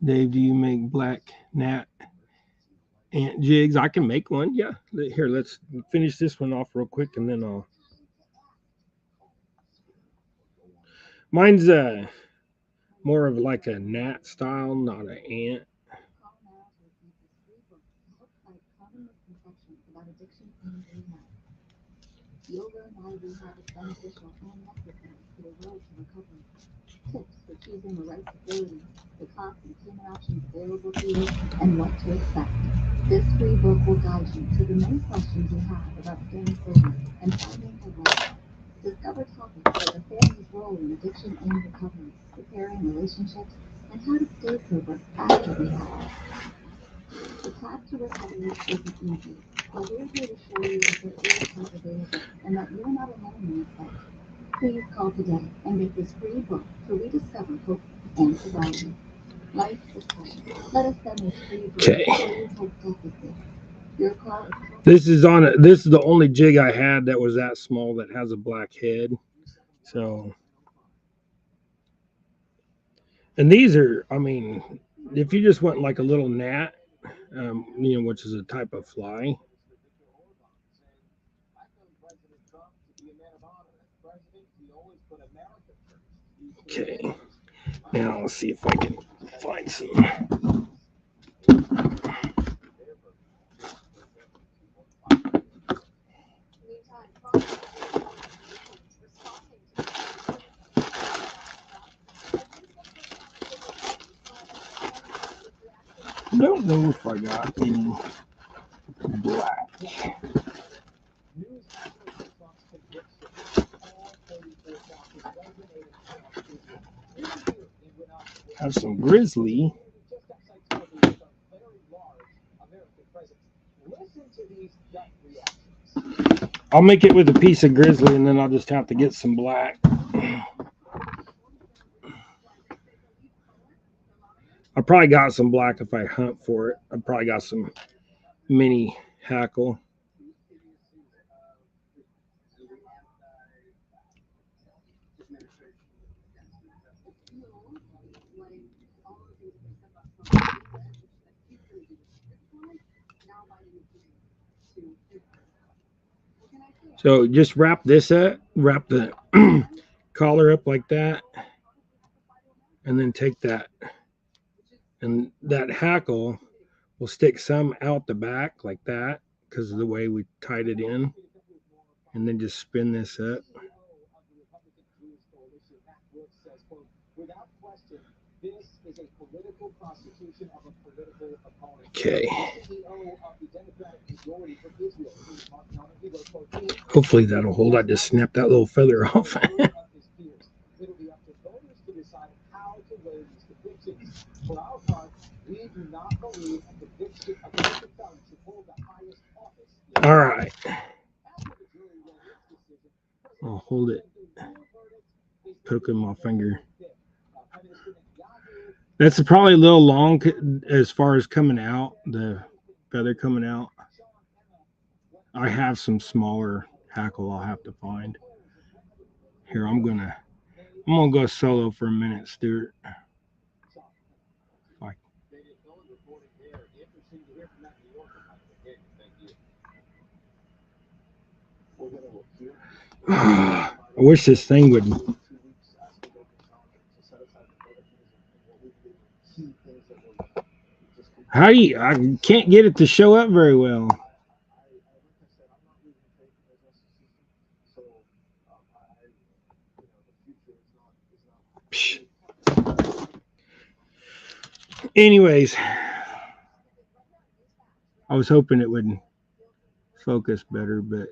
Speaker 1: Dave, do you make black gnat And jigs, I can make one. Yeah. Here, let's finish this one off real quick, and then I'll. Mine's more of like a gnat style, not an ant.
Speaker 3: And what to expect. This free book will guide you to the many questions you have about staying sober and finding headway. Discover topics like a family's role in addiction and recovery, repairing relationships, and how to stay sober after rehab. The path to recovery isn't easy, but we're here to show you that there is help available and that you're not alone in this fight. Please call today and get this free book to rediscover hope and sobriety. Life is precious. Let us send this free book
Speaker 1: Okay.
Speaker 3: before you take death. Your call is
Speaker 1: This is on it. This is the only jig I had that was that small that has a black head. So, and these are, I mean, if you just went like a little gnat, which is a type of fly. Okay. Now let's see if I can find some. I don't know if I got any black. Have some grizzly. I'll make it with a piece of grizzly, and then I'll just have to get some black. I probably got some black if I hunt for it. I probably got some mini hackle. So just wrap this up, wrap the collar up like that, and then take that. And that hackle will stick some out the back like that because of the way we tied it in. And then just spin this up. Okay. Hopefully that'll hold. I just snapped that little feather off. All right. I'll hold it. Poking my finger. That's probably a little long as far as coming out, the feather coming out. I have some smaller hackle I'll have to find. Here, I'm gonna go solo for a minute, Stuart. I wish this thing would. How do you? I can't get it to show up very well. Psh. Anyways, I was hoping it would focus better, but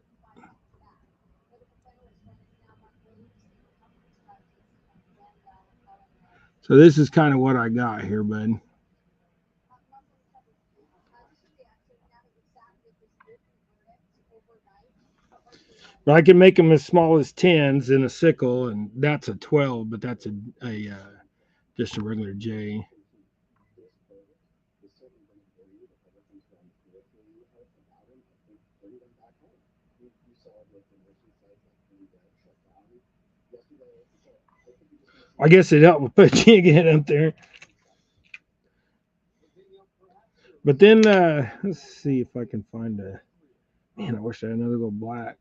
Speaker 1: so this is kind of what I got here, bud. But I can make them as small as 10s in a sickle, and that's a 12, but that's a just a regular J. I guess it helped with put jig in up there. But then let's see if I can find a. Man, I wish I had another little black.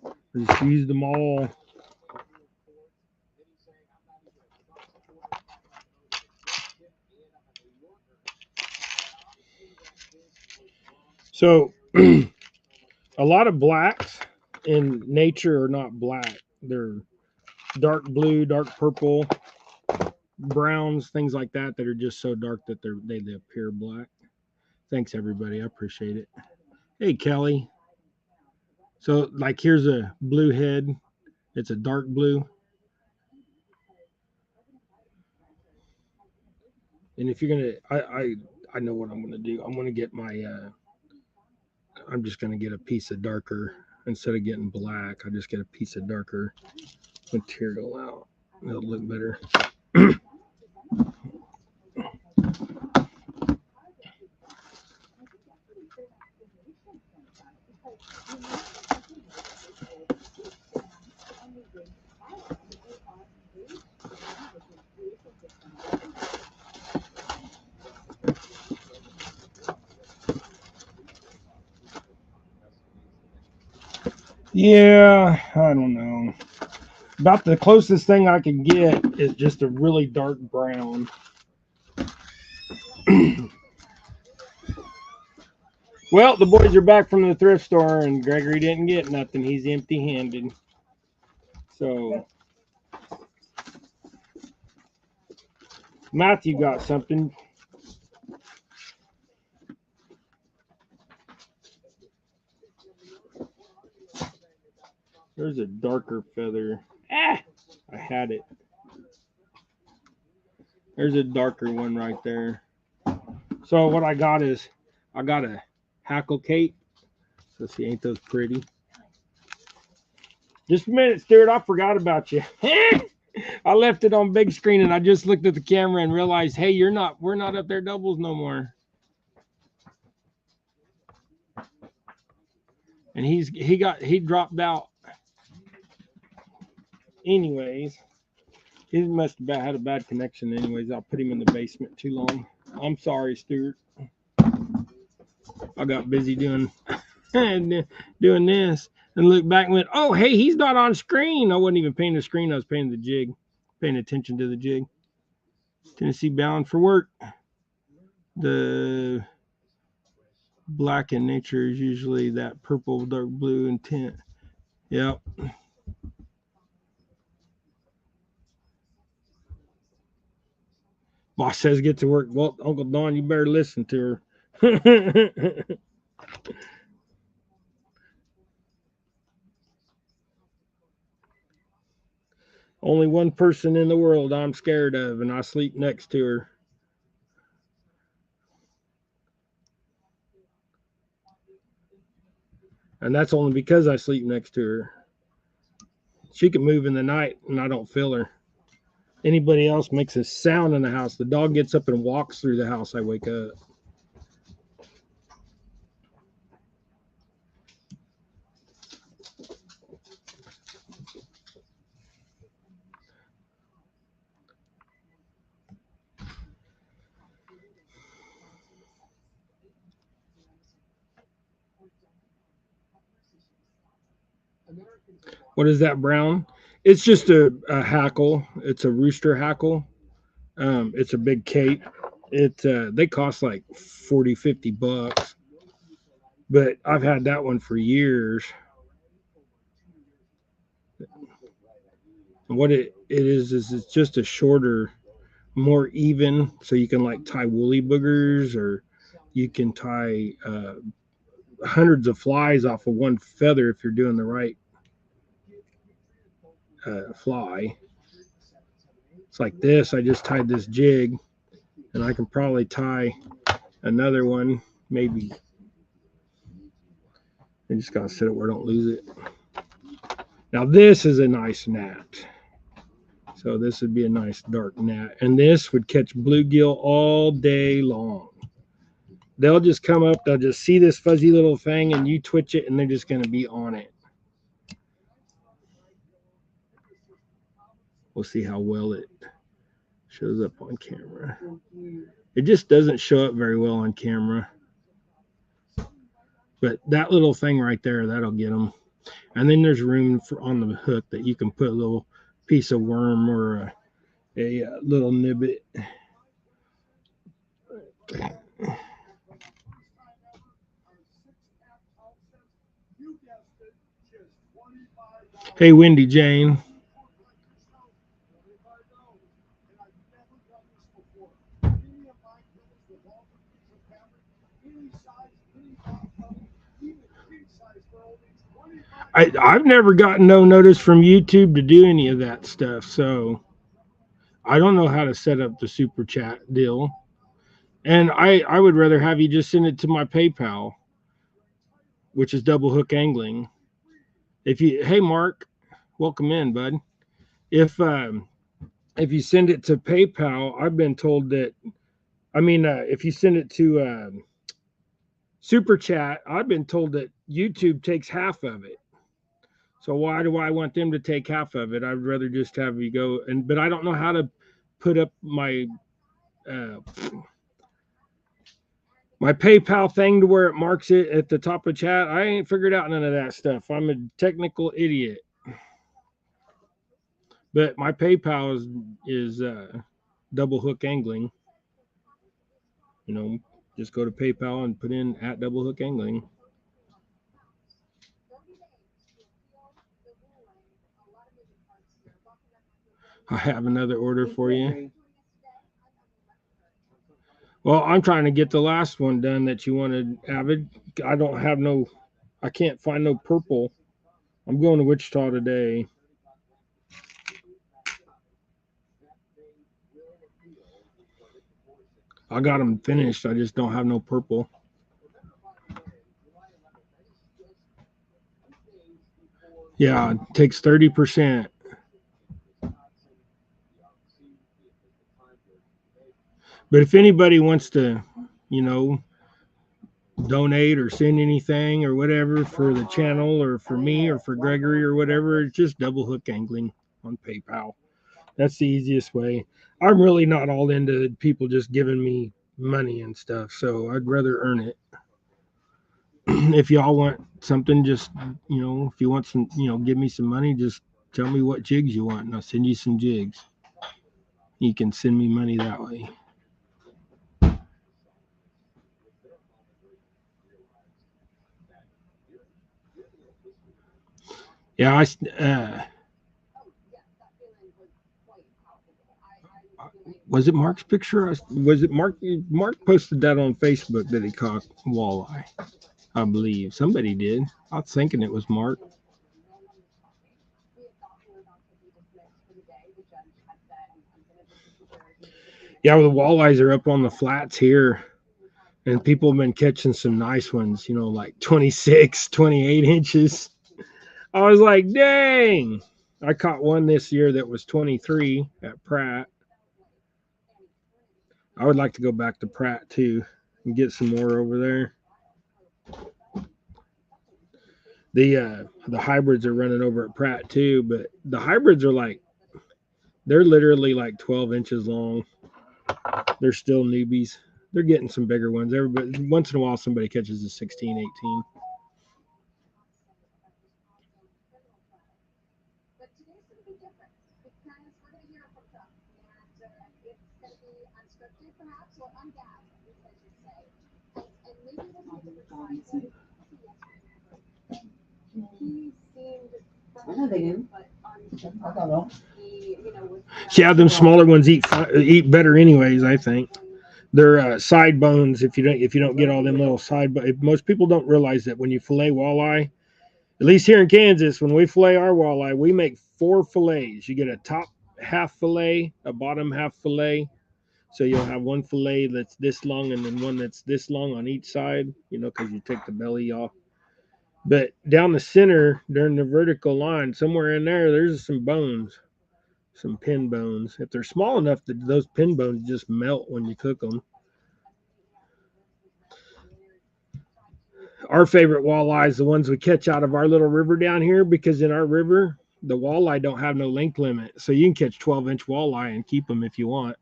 Speaker 1: I just used them all. So a lot of blacks in nature are not black. They're dark blue, dark purple, browns, things like that are just so dark that they appear black. Thanks everybody, I appreciate it. Hey Kelly. So like here's a blue head. It's a dark blue. And if you're gonna, I know what I'm gonna do. I'm gonna get my. I'm just gonna get a piece of darker instead of getting black. I just get a piece of darker material out. It'll look better. Yeah, I don't know. About the closest thing I can get is just a really dark brown. Well, the boys are back from the thrift store, and Gregory didn't get nothing. He's empty-handed. So Matthew got something. There's a darker feather. Ah, I had it. There's a darker one right there. So what I got is I got a hackle cape. So see, ain't those pretty? Just a minute, Stuart. I forgot about you. I left it on big screen and I just looked at the camera and realized, hey, we're not up there doubles no more. And he dropped out. Anyways, he must have had a bad connection. Anyways, I'll put him in the basement too long. I'm sorry, Stuart. I got busy doing this and looked back and went, oh, hey, he's not on screen. I wasn't even paying the screen. I was paying the jig, paying attention to the jig. Tennessee bound for work. The black in nature is usually that purple, dark blue and tint. Yep. Boss says get to work. Well, Uncle Don, you better listen to her. Only one person in the world I'm scared of, and I sleep next to her. And that's only because I sleep next to her. She can move in the night and I don't feel her. Anybody else makes a sound in the house. The dog gets up and walks through the house. I wake up. What is that brown? It's just a hackle. It's a rooster hackle. It's a big cape. They cost like 40, $50. But I've had that one for years. And what it is it's just a shorter, more even, so you can like tie woolly boogers, or you can tie hundreds of flies off of one feather if you're doing the right fly. It's like this. I just tied this jig, and I can probably tie another one, maybe. I just gotta set it where I don't lose it. Now this is a nice gnat. So this would be a nice dark gnat. And this would catch bluegill all day long. They'll just come up, they'll just see this fuzzy little thing, and you twitch it, and they're just going to be on it. We'll see how well it shows up on camera. It just doesn't show up very well on camera. But that little thing right there, that'll get them. And then there's room for on the hook that you can put a little piece of worm or a little nibbit. Hey, Wendy Jane. I've never gotten no notice from YouTube to do any of that stuff, so I don't know how to set up the super chat deal. And I would rather have you just send it to my PayPal, which is Double Hook Angling. Hey Mark, welcome in, bud. If you send it to PayPal, I've been told that. If you send it to super chat, I've been told that YouTube takes half of it. So why do I want them to take half of it? I'd rather just have you go but I don't know how to put up my my PayPal thing to where it marks it at the top of chat. I ain't figured out none of that stuff. I'm a technical idiot. But my PayPal is Double Hook Angling. You know, just go to PayPal and put in at Double Hook Angling. I have another order for you. Well, I'm trying to get the last one done that you wanted, Avid. I can't find no purple. I'm going to Wichita today. I got them finished. I just don't have no purple. Yeah, it takes 30%. But if anybody wants to, donate or send anything or whatever for the channel or for me or for Gregory or whatever, it's just Double Hook Angling on PayPal. That's the easiest way. I'm really not all into people just giving me money and stuff, so I'd rather earn it. If y'all want something, just, if you want some, give me some money, just tell me what jigs you want and I'll send you some jigs. You can send me money that way. Yeah, was it Mark's picture? Was it Mark? Mark posted that on Facebook that he caught walleye. I believe somebody did. I was thinking it was Mark. Yeah, the walleyes are up on the flats here, and people have been catching some nice ones, like 26, 28 inches. I was like, dang. I caught one this year that was 23 at Pratt. I would like to go back to Pratt too and get some more over there. The hybrids are running over at Pratt too, but the hybrids are they're literally like 12 inches long. They're still newbies. They're getting some bigger ones. Everybody, once in a while, somebody catches a 16, 18. Yeah, them smaller ones eat better, anyways. I think they're side bones. If you don't get all them little side, but most people don't realize that when you fillet walleye, at least here in Kansas, when we fillet our walleye, we make 4 fillets. You get a top half fillet, a bottom half fillet. So you'll have one fillet that's this long and then one that's this long on each side, because you take the belly off. But down the center, during the vertical line, somewhere in there, there's some bones, some pin bones. If they're small enough, that those pin bones just melt when you cook them. Our favorite walleye is the ones we catch out of our little river down here, because in our river, the walleye don't have no length limit. So you can catch 12-inch walleye and keep them if you want.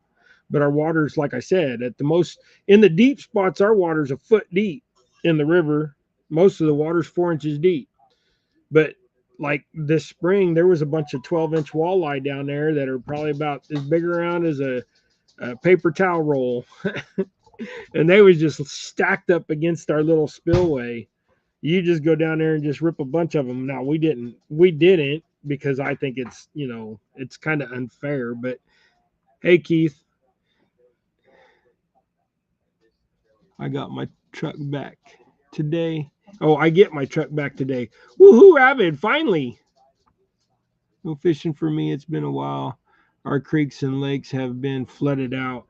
Speaker 1: But our water's, like I said, at the most in the deep spots, our water's a foot deep in the river. Most of the water's 4 inches deep. But like this spring, there was a bunch of 12-inch walleye down there that are probably about as big around as a paper towel roll, and they was just stacked up against our little spillway. You just go down there and just rip a bunch of them. Now we didn't because I think it's it's kind of unfair. But hey, Keith, I got my truck back today. Oh, I get my truck back today. Woohoo, Avid! Finally. No fishing for me. It's been a while. Our creeks and lakes have been flooded out.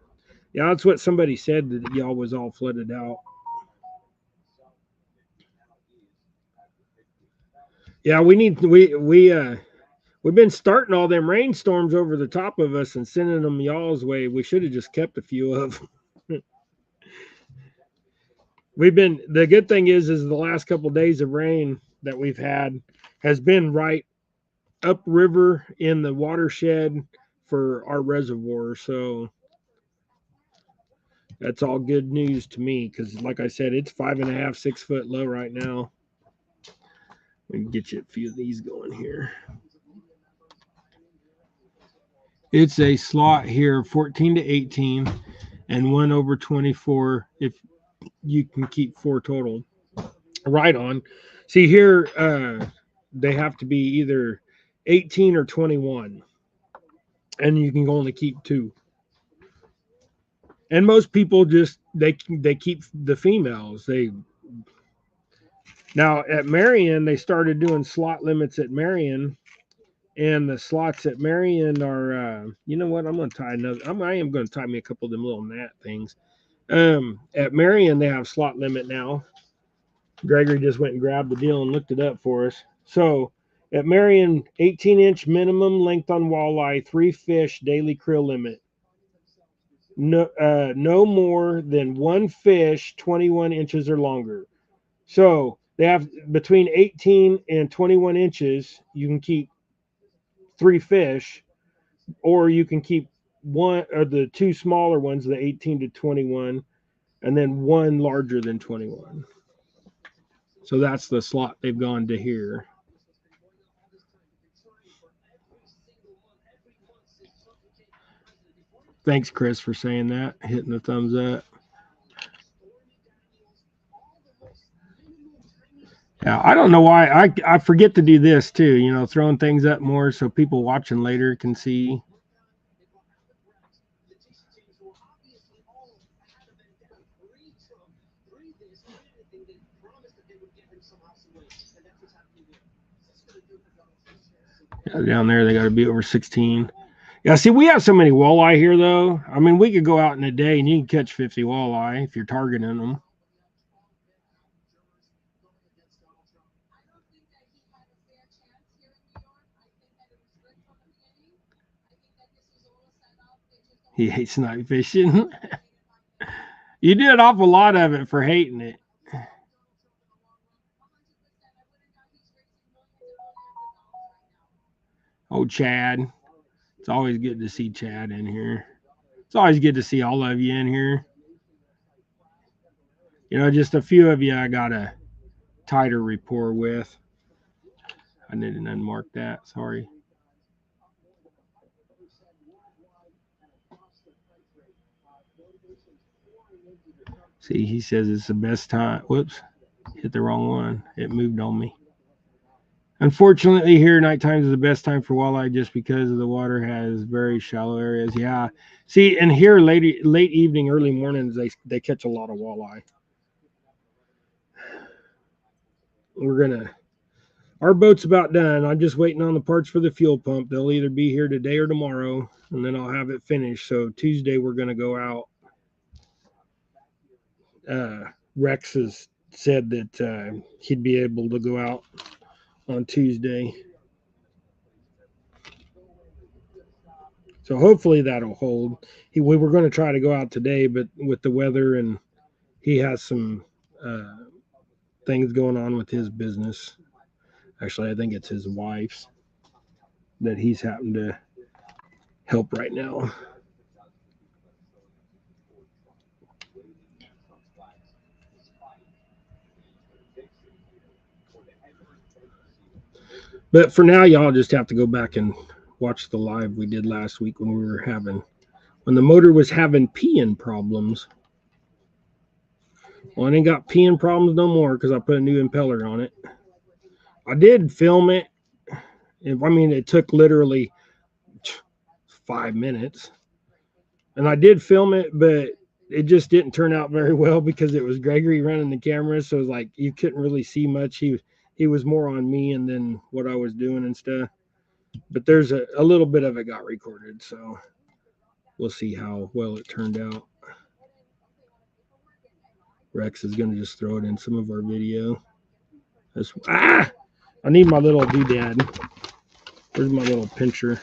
Speaker 1: Yeah, that's what somebody said, that y'all was all flooded out. Yeah, we've been starting all them rainstorms over the top of us and sending them y'all's way. We should have just kept a few of them. The good thing is the last couple of days of rain that we've had has been right upriver in the watershed for our reservoir. So that's all good news to me because, like I said, it's 5.5, 6 foot low right now. We can get you a few of these going here. It's a slot here, 14 to 18, and 1/24 if you can keep 4 total. Right on. See here, they have to be either 18 or 21, and you can only keep 2. And most people just they keep the females. They Now at Marion they started doing slot limits at Marion, and the slots at Marion are you know what, I'm gonna tie another. I am gonna tie me a couple of them little gnat things. At Marion they have slot limit now. Gregory just went and grabbed the deal and looked it up for us. So at Marion, 18-inch minimum length on walleye, 3 fish daily krill limit. No more than 1 fish 21 inches or longer. So they have between 18 and 21 inches. You can keep 3 fish, or you can keep one or the 2 smaller ones, the 18 to 21, and then 1 larger than 21. So that's the slot they've gone to here. Thanks, Chris, for saying that, hitting the thumbs up. Yeah, I don't know why I forget to do this too. Throwing things up more so people watching later can see. Yeah, down there they got to be over 16. Yeah, see, we have so many walleye here, though. I mean, we could go out in a day and you can catch 50 walleye if you're targeting them. He hates night fishing. You do an awful lot of it for hating it. Oh, Chad. It's always good to see Chad in here. It's always good to see all of you in here. Just a few of you I got a tighter rapport with. I didn't unmark that. Sorry. See, he says it's the best time. Whoops. Hit the wrong one. It moved on me. Unfortunately, here nighttime is the best time for walleye just because the water has very shallow areas. Yeah. See, and here late evening, early mornings, they catch a lot of walleye. Our boat's about done. I'm just waiting on the parts for the fuel pump. They'll either be here today or tomorrow, and then I'll have it finished. So Tuesday we're gonna go out. Rex has said that he'd be able to go out on Tuesday. So hopefully that'll hold. We were going to try to go out today, but with the weather and he has some things going on with his business. Actually, I think it's his wife's that he's having to help right now. But for now, y'all just have to go back and watch the live we did last week when the motor was having peeing problems. Well, I ain't got peeing problems no more because I put a new impeller on it. I did film it. I mean, it took literally 5 minutes. And I did film it, but it just didn't turn out very well because it was Gregory running the camera. So it was like you couldn't really see much. He was more on me and then what I was doing and stuff. But there's a little bit of it got recorded. So we'll see how well it turned out. Rex is going to just throw it in some of our video. I need my little doodad. Where's my little pincher?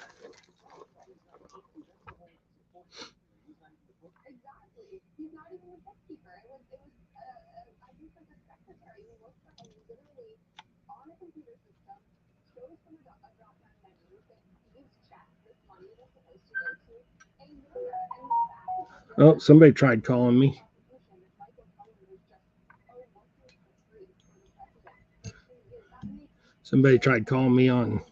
Speaker 1: Oh, somebody tried calling me. Somebody tried calling me on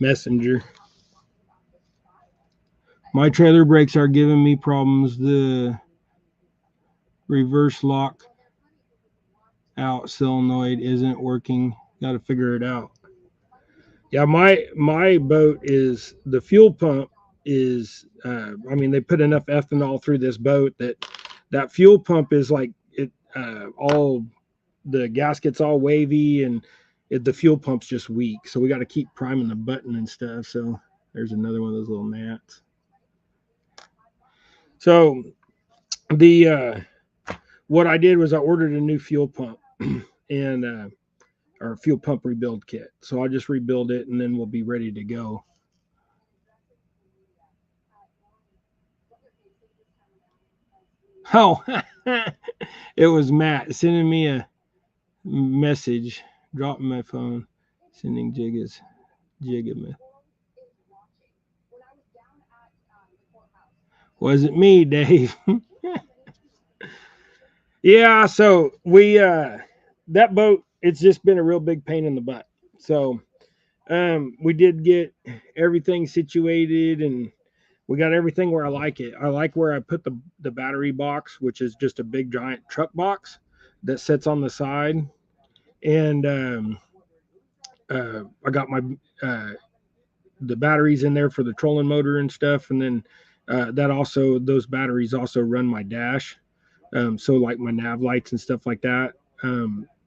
Speaker 1: Messenger. My trailer brakes are giving me problems. The reverse lock out solenoid isn't working. Got to figure it out. Yeah, my boat is the fuel pump is. I mean, they put enough ethanol through this boat that fuel pump is like it. All the gasket's all wavy and the fuel pump's just weak. So we got to keep priming the button and stuff. So there's another one of those little gnats. So the what I did was I ordered a new fuel pump and or fuel pump rebuild kit. So I'll just rebuild it and then we'll be ready to go. Oh, it was Matt sending me a message, dropping my phone, sending Jigs. Wasn't me, Dave. Yeah, so we that boat, it's just been a real big pain in the butt. So we did get everything situated and we got everything where I like it. I like where I put the battery box, which is just a big giant truck box that sits on the side. And I got my the batteries in there for the trolling motor and stuff. And then those batteries also run my dash. So like my nav lights and stuff like that,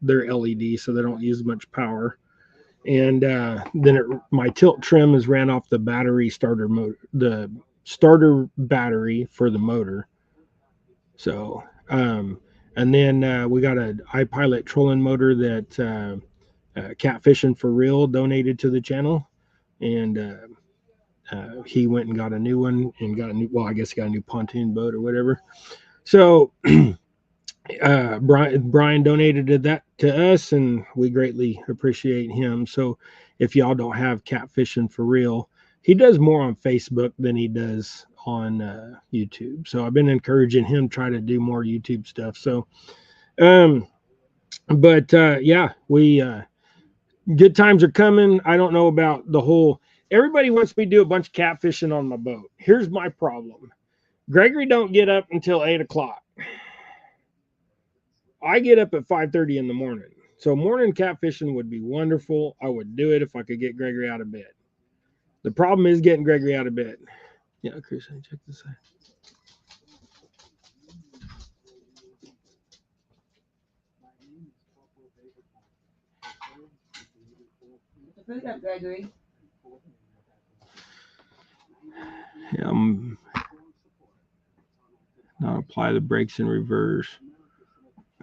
Speaker 1: they're LED, so they don't use much power. And then my tilt trim is ran off the battery starter motor, the starter battery for the motor. So, and then we got an iPilot trolling motor that Catfishing for Real donated to the channel, and he went and got a new one and got a new. Well, I guess he got a new pontoon boat or whatever. So. Brian donated that to us and we greatly appreciate him. So if y'all don't have Catfishing for Real, he does more on Facebook than he does on YouTube. So I've been encouraging him to try to do more YouTube stuff. So yeah, we good times are coming. I don't know about the whole everybody wants me to do a bunch of catfishing on my boat. Here's my problem. Gregory don't get up until 8:00. I get up at 5:30 in the morning. So morning catfishing would be wonderful. I would do it if I could get Gregory out of bed. The problem is getting Gregory out of bed. Yeah, Chris, check this out.
Speaker 4: Put it up, Gregory.
Speaker 1: Yeah, not apply the brakes in reverse.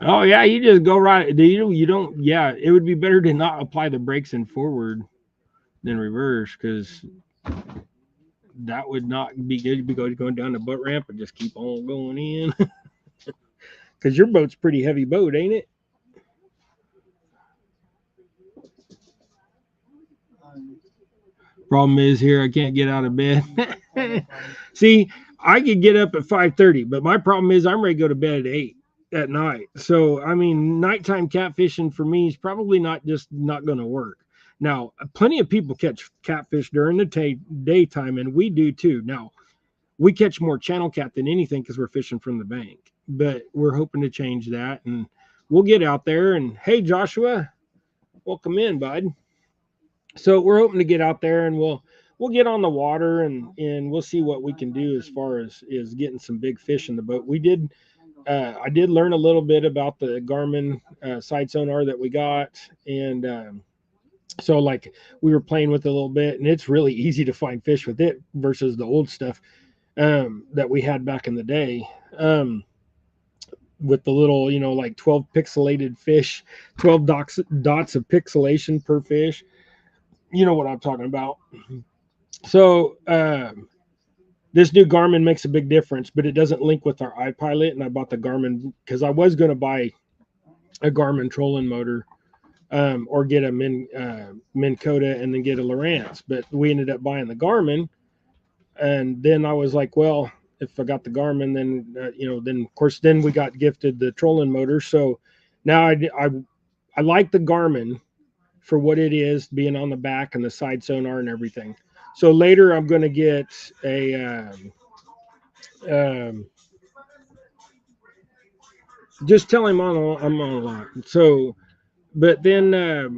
Speaker 1: Oh yeah, you just go right. You don't. Yeah, it would be better to not apply the brakes in forward than reverse because that would not be good. You'd be going down the boat ramp and just keep on going in. Because your boat's pretty heavy boat, ain't it? Problem is here I can't get out of bed. See, I could get up at 5:30, but my problem is I'm ready to go to bed at 8. at night. So I mean, nighttime catfishing for me is probably not going to work. Now, plenty of people catch catfish during the daytime, and we do too. Now, we catch more channel cat than anything because we're fishing from the bank. But we're hoping to change that, and we'll get out there. And hey, Joshua, welcome in, bud. So we're hoping to get out there, and we'll get on the water, and we'll see what we can do as far as is getting some big fish in the boat. I did learn a little bit about the Garmin side sonar that we got, and so like we were playing with it a little bit, and it's really easy to find fish with it versus the old stuff that we had back in the day. With the little, like 12 pixelated fish, 12 dots of pixelation per fish. You know what I'm talking about. So this new Garmin makes a big difference, but it doesn't link with our iPilot. And I bought the Garmin because I was going to buy a Garmin trolling motor, or get a Minn Kota and then get a Lowrance. But we ended up buying the Garmin, and then I was like, well, if I got the Garmin, then then of course then we got gifted the trolling motor. So now I like the Garmin for what it is, being on the back and the side sonar and everything. So later I'm going to get a um, just tell him I'm on a lot. So, but then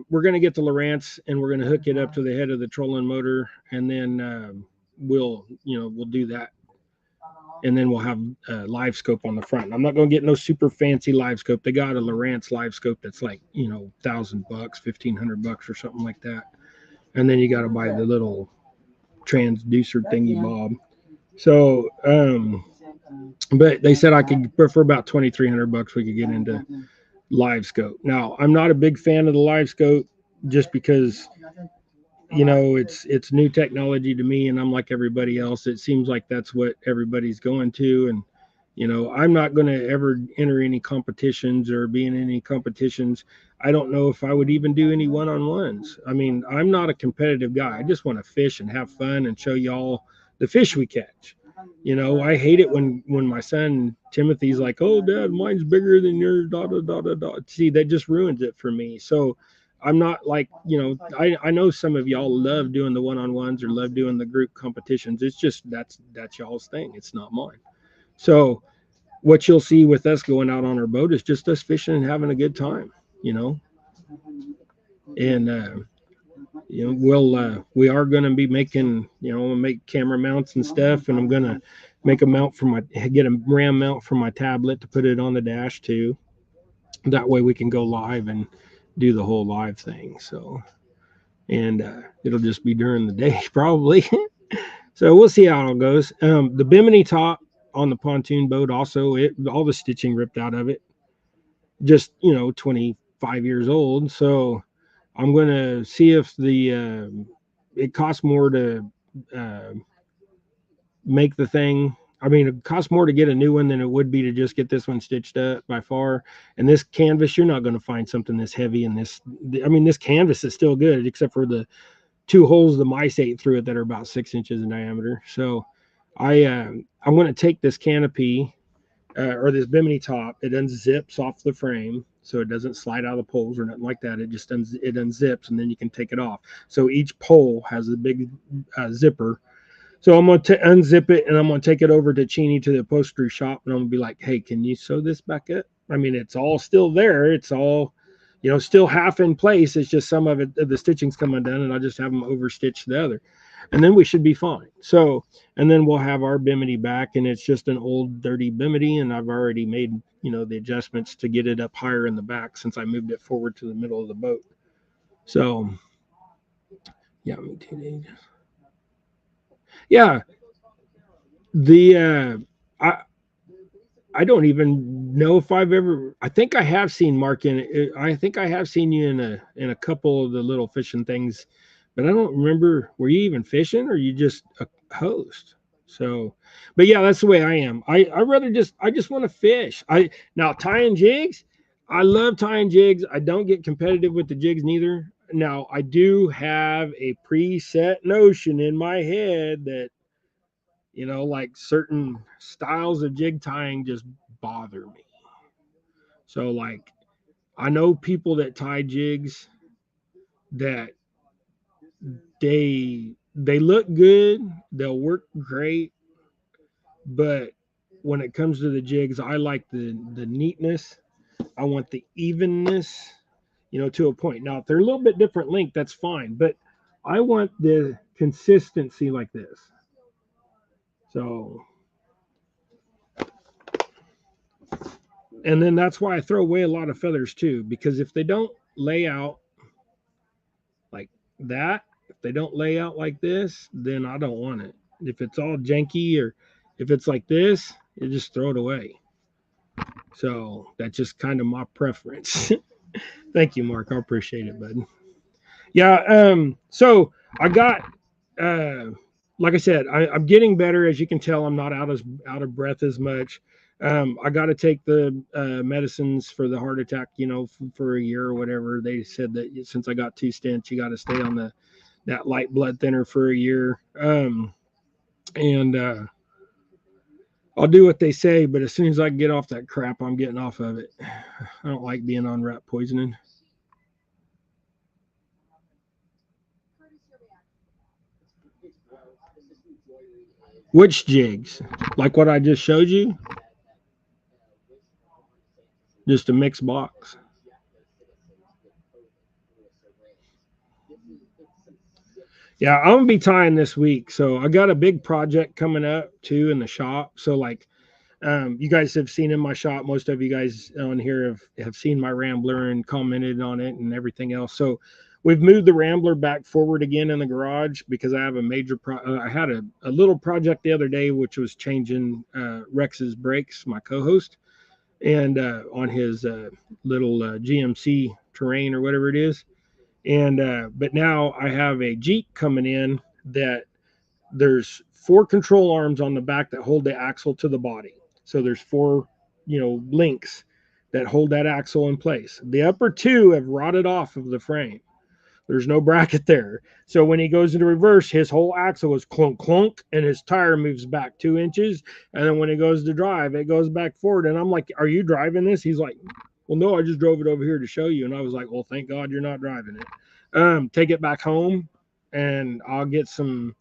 Speaker 1: we're going to get the Lowrance, and we're going to hook it up to the head of the trolling motor, and then we'll do that, and then we'll have a live scope on the front. I'm not going to get no super fancy live scope. They got a Lowrance live scope that's like $1,000, $1,500 or something like that, and then you got to buy the little transducer thingy bob. So, but they said I could, for about $2,300, we could get into live scope. Now, I'm not a big fan of the live scope just because it's new technology to me, and I'm like everybody else. It seems like that's what everybody's going to, and I'm not going to ever enter any competitions or be in any competitions. I don't know if I would even do any one-on-ones. I mean, I'm not a competitive guy. I just want to fish and have fun and show y'all the fish we catch. I hate it when my son Timothy's like, "Oh, Dad, mine's bigger than yours." Da da da da da. See, that just ruins it for me. So I'm not like, I know some of y'all love doing the one-on-ones or love doing the group competitions. It's just that's y'all's thing. It's not mine. So what you'll see with us going out on our boat is just us fishing and having a good time, and we are going to be making, make camera mounts and stuff, and I'm going to make a mount for get a RAM mount for my tablet to put it on the dash too. That way we can go live and do the whole live thing. So, and it'll just be during the day probably. So we'll see how it goes. The bimini top on the pontoon boat also, all the stitching ripped out of it. Just 25 years old. So I'm going to see if it costs more to uh, make the thing. I mean, it costs more to get a new one than it would be to just get this one stitched up by far. And this canvas, you're not going to find something this heavy in this. I mean, this canvas is still good, except for the two holes the mice ate through it that are about 6 inches in diameter. So I'm going to take this canopy or this bimini top. It unzips off the frame, so it doesn't slide out of the poles or nothing like that. It just it unzips, and then you can take it off. So each pole has a big zipper. So I'm going to unzip it, and I'm going to take it over to Cheney to the upholstery shop, and I'm going to be like, "Hey, can you sew this back up?" I mean, it's all still there. It's all, still half in place. It's just some of it, the stitching's come undone, and I just have them overstitch the other, and then we should be fine. So, and then we'll have our bimini back, and it's just an old dirty bimini, and I've already made, the adjustments to get it up higher in the back since I moved it forward to the middle of the boat. So, yeah, me too. Yeah, the I don't even know if I've ever. I think I have seen Mark in it. I think I have seen you in a couple of the little fishing things, but I don't remember. Were you even fishing, or you just a host? So, but yeah, that's the way I am. I just want to fish. Now tying jigs. I love tying jigs. I don't get competitive with the jigs neither. Now I do have a preset notion in my head that like certain styles of jig tying just bother me. So like I know people that tie jigs that they look good, they'll work great, but when it comes to the jigs, I like the neatness. I want the evenness, to a point. Now, if they're a little bit different length, that's fine, but I want the consistency like this. So, and then that's why I throw away a lot of feathers too, because if they don't lay out like that, if they don't lay out like this, then I don't want it. If it's all janky or if it's like this, you just throw it away. So that's just kind of my preference. Thank you, Mark. I appreciate it, bud. Yeah. So I got, uh, like I said, I'm getting better. As you can tell, I'm not out of breath as much. I got to take the medicines for the heart attack, for a year or whatever. They said that since I got 2 stents, you got to stay on that light blood thinner for a year. And I'll do what they say, but as soon as I can get off that crap, I'm getting off of it. I don't like being on rat poisoning. Which jigs? Like what I just showed you? Just a mixed box. Yeah, I'm gonna be tying this week. So I got a big project coming up too in the shop. So like you guys have seen in my shop, most of you guys on here have seen my Rambler and commented on it and everything else. So we've moved the Rambler back forward again in the garage because I have a major I had a little project the other day which was changing Rex's brakes, my co-host, and on his little GMC terrain or whatever it is. And but now I have a Jeep coming in that there's 4 control arms on the back that hold the axle to the body. So there's 4, links that hold that axle in place. The upper 2 have rotted off of the frame. There's no bracket there. So when he goes into reverse, his whole axle is clunk clunk and his tire moves back 2 inches. And then when he goes to drive, it goes back forward. And I'm like, are you driving this? He's like, well, no, I just drove it over here to show you. And I was like, well, thank God you're not driving it. Take it back home and I'll get some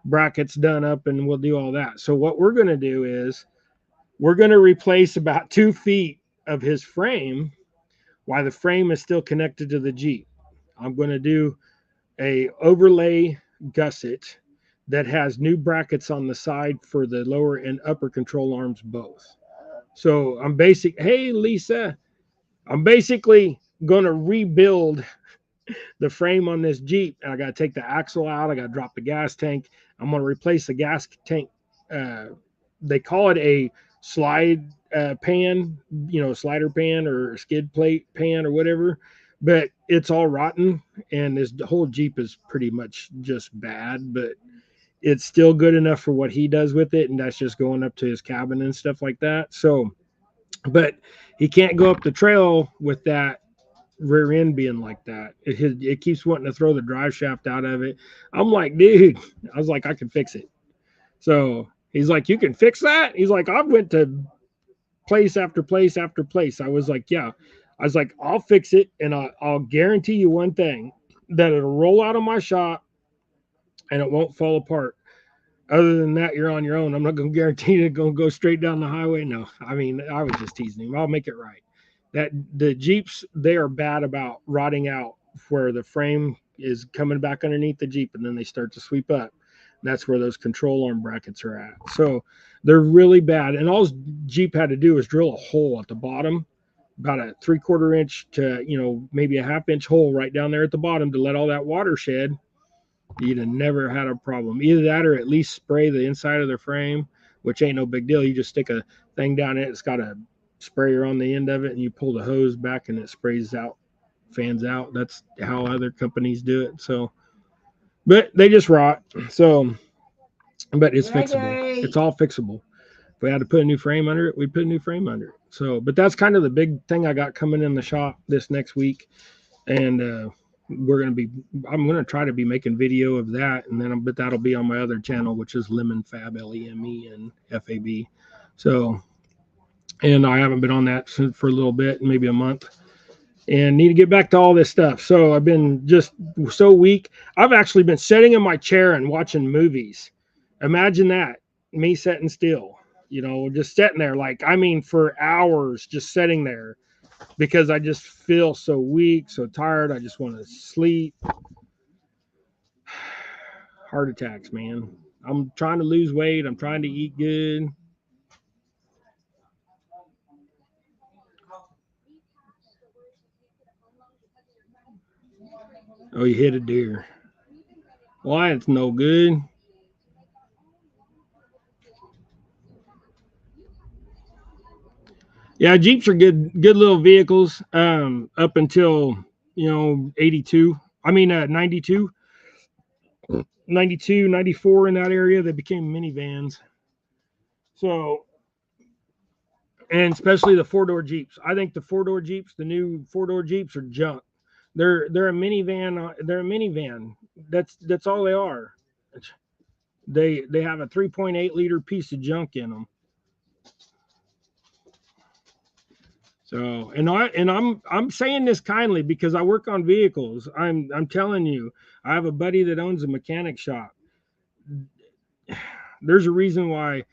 Speaker 1: brackets done up and we'll do all that. So what we're going to do is we're going to replace about 2 feet of his frame while the frame is still connected to the Jeep. I'm going to do a overlay gusset that has new brackets on the side for the lower and upper control arms both. So hey Lisa, I'm basically going to rebuild the frame on this Jeep. I got to take the axle out. I got to drop the gas tank. I'm going to replace the gas tank. They call it a slide pan, slider pan or skid plate pan or whatever, but it's all rotten. And this whole Jeep is pretty much just bad, but it's still good enough for what he does with it. And that's just going up to his cabin and stuff like that. So, but he can't go up the trail with that rear end being like that. It keeps wanting to throw the drive shaft out of it. I'm like, dude, I was like, I can fix it. So he's like, you can fix that? He's like, I went to place after place after place. I was like, yeah. I was like, I'll fix it. And I'll guarantee you one thing, that it'll roll out of my shop and it won't fall apart. Other than that, you're on your own. I'm not going to guarantee it's going to go straight down the highway. No, I mean, I was just teasing him. I'll make it right. That the Jeeps, they are bad about rotting out where the frame is coming back underneath the Jeep and then they start to sweep up. And that's where those control arm brackets are at. So they're really bad. And all Jeep had to do was drill a hole at the bottom, about a 3/4 inch to, maybe a 1/2 inch hole right down there at the bottom to let all that water shed. You'd have never had a problem. Either that or at least spray the inside of the frame, which ain't no big deal. You just stick a thing down it. It's got a sprayer on the end of it, and you pull the hose back and it sprays out, fans out. That's how other companies do it. So, but they just rot. So, but it's fixable. It's all fixable. If we had to put a new frame under it, we'd put a new frame under it. So, but that's kind of the big thing I got coming in the shop this next week. And I'm going to try to be making video of that. And then, but that'll be on my other channel, which is Lemon Fab, LEME and FAB. So, and I haven't been on that for a little bit, maybe a month, and need to get back to all this stuff. So I've been just so weak. I've actually been sitting in my chair and watching movies. Imagine that, me sitting still, just sitting there, like, I mean, for hours, just sitting there because I just feel so weak, so tired. I just want to sleep. Heart attacks, man. I'm trying to lose weight. I'm trying to eat good. Oh, you hit a deer. Why? It's no good. Yeah, Jeeps are good little vehicles. Up until 82. I mean 92, 92, 94 in that area, they became minivans. So, and especially the four-door Jeeps. I think the four-door Jeeps, the new four-door Jeeps, are junk. They're a minivan. They're a minivan. That's all they are. They have a 3.8 liter piece of junk in them. So, I'm saying this kindly because I work on vehicles. I'm telling you, I have a buddy that owns a mechanic shop. There's a reason why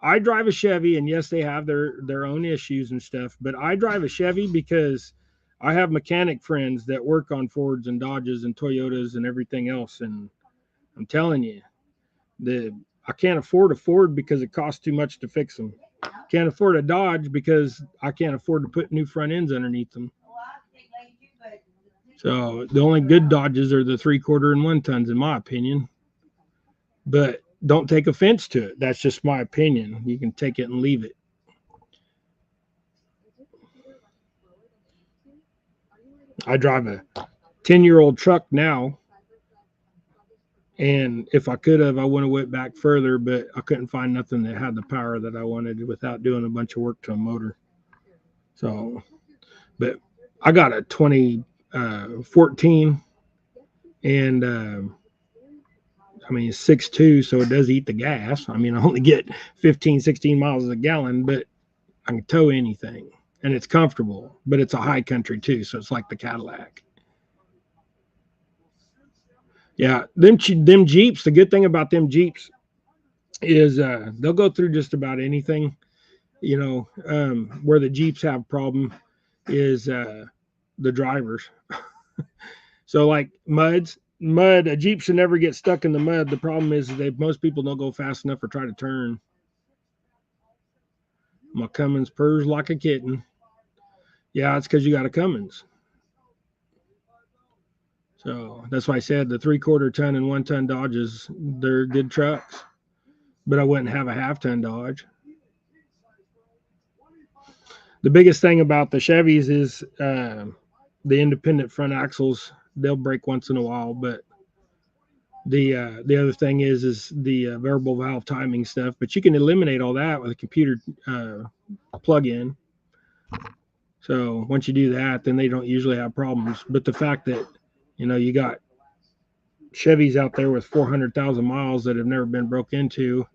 Speaker 1: I drive a Chevy, and yes, they have their own issues and stuff, but I drive a Chevy because I have mechanic friends that work on Fords and Dodges and Toyotas and everything else, and I'm telling you, I can't afford a Ford because it costs too much to fix them. Can't afford a Dodge because I can't afford to put new front ends underneath them. So the only good Dodges are the 3/4 and 1 tons, in my opinion. But don't take offense to it. That's just my opinion. You can take it and leave it. I drive a 10-year-old truck now. And if I could have, I would have went back further, but I couldn't find nothing that had the power that I wanted without doing a bunch of work to a motor. So, but I got a 2014, and I mean, it's 6.2, so it does eat the gas. I mean, I only get 15, 16 miles a gallon, but I can tow anything, and it's comfortable, but it's a high country too, so it's like the Cadillac. Yeah, them Jeeps, the good thing about them Jeeps is they'll go through just about anything. Where the Jeeps have problem is the drivers. So like mud, a Jeep should never get stuck in the mud. The problem is that most people don't go fast enough or try to turn. My Cummins purrs like a kitten. Yeah, it's because you got a Cummins. So that's why I said the 3/4 ton and 1 ton Dodges, they're good trucks. But I wouldn't have a 1/2 ton Dodge. The biggest thing about the Chevys is the independent front axles. They'll break once in a while, but the other thing is the variable valve timing stuff. But you can eliminate all that with a computer plug-in. So once you do that, then they don't usually have problems. But the fact that you got Chevys out there with 400,000 miles that have never been broke into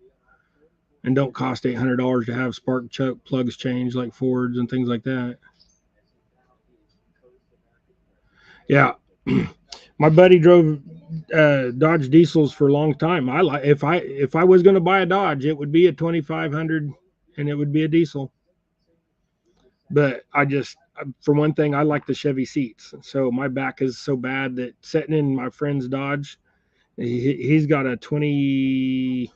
Speaker 1: and don't cost $800 to have spark plugs changed like Fords and things like that. Yeah. My buddy drove Dodge diesels for a long time. If I was going to buy a Dodge, it would be a 2500 and it would be a diesel. But for one thing, I like the Chevy seats. So my back is so bad that sitting in my friend's Dodge, he's got a 20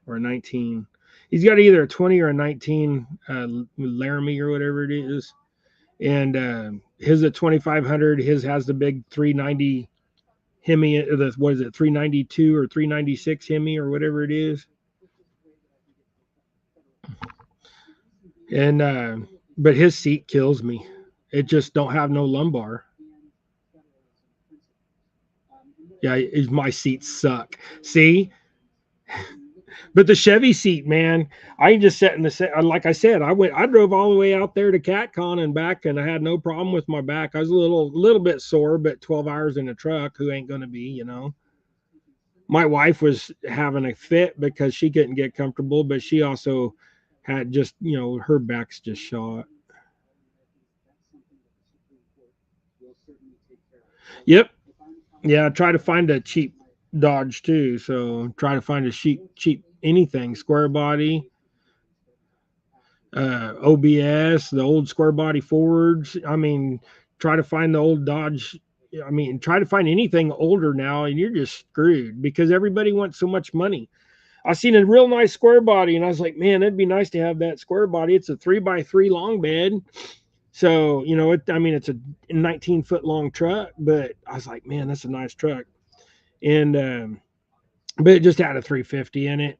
Speaker 1: or a 19. He's got either a 20 or a 19 Laramie or whatever it is. And his a 2500. His has the big 390 Hemi. What is it, 392 or 396 Hemi or whatever it is. And but his seat kills me. It just don't have no lumbar. Yeah, my seats suck. See, but the Chevy seat, man, I just sat in the like I said, I drove all the way out there to CatCon and back, and I had no problem with my back. I was a little bit sore, but 12 hours in a truck, who ain't gonna be, My wife was having a fit because she couldn't get comfortable, but she also had just, her back's just shot. Yep. Yeah, try to find a cheap Dodge too. So try to find a cheap anything, square body, OBS, the old square body Fords. I mean, try to find the old Dodge. I mean, try to find anything older now, and you're just screwed because everybody wants so much money. I seen a real nice square body, and I was like, man, it'd be nice to have that square body. It's a 3x3 long bed. So, I mean, it's a 19-foot long truck, but I was like, man, that's a nice truck. And, but it just had a 350 in it.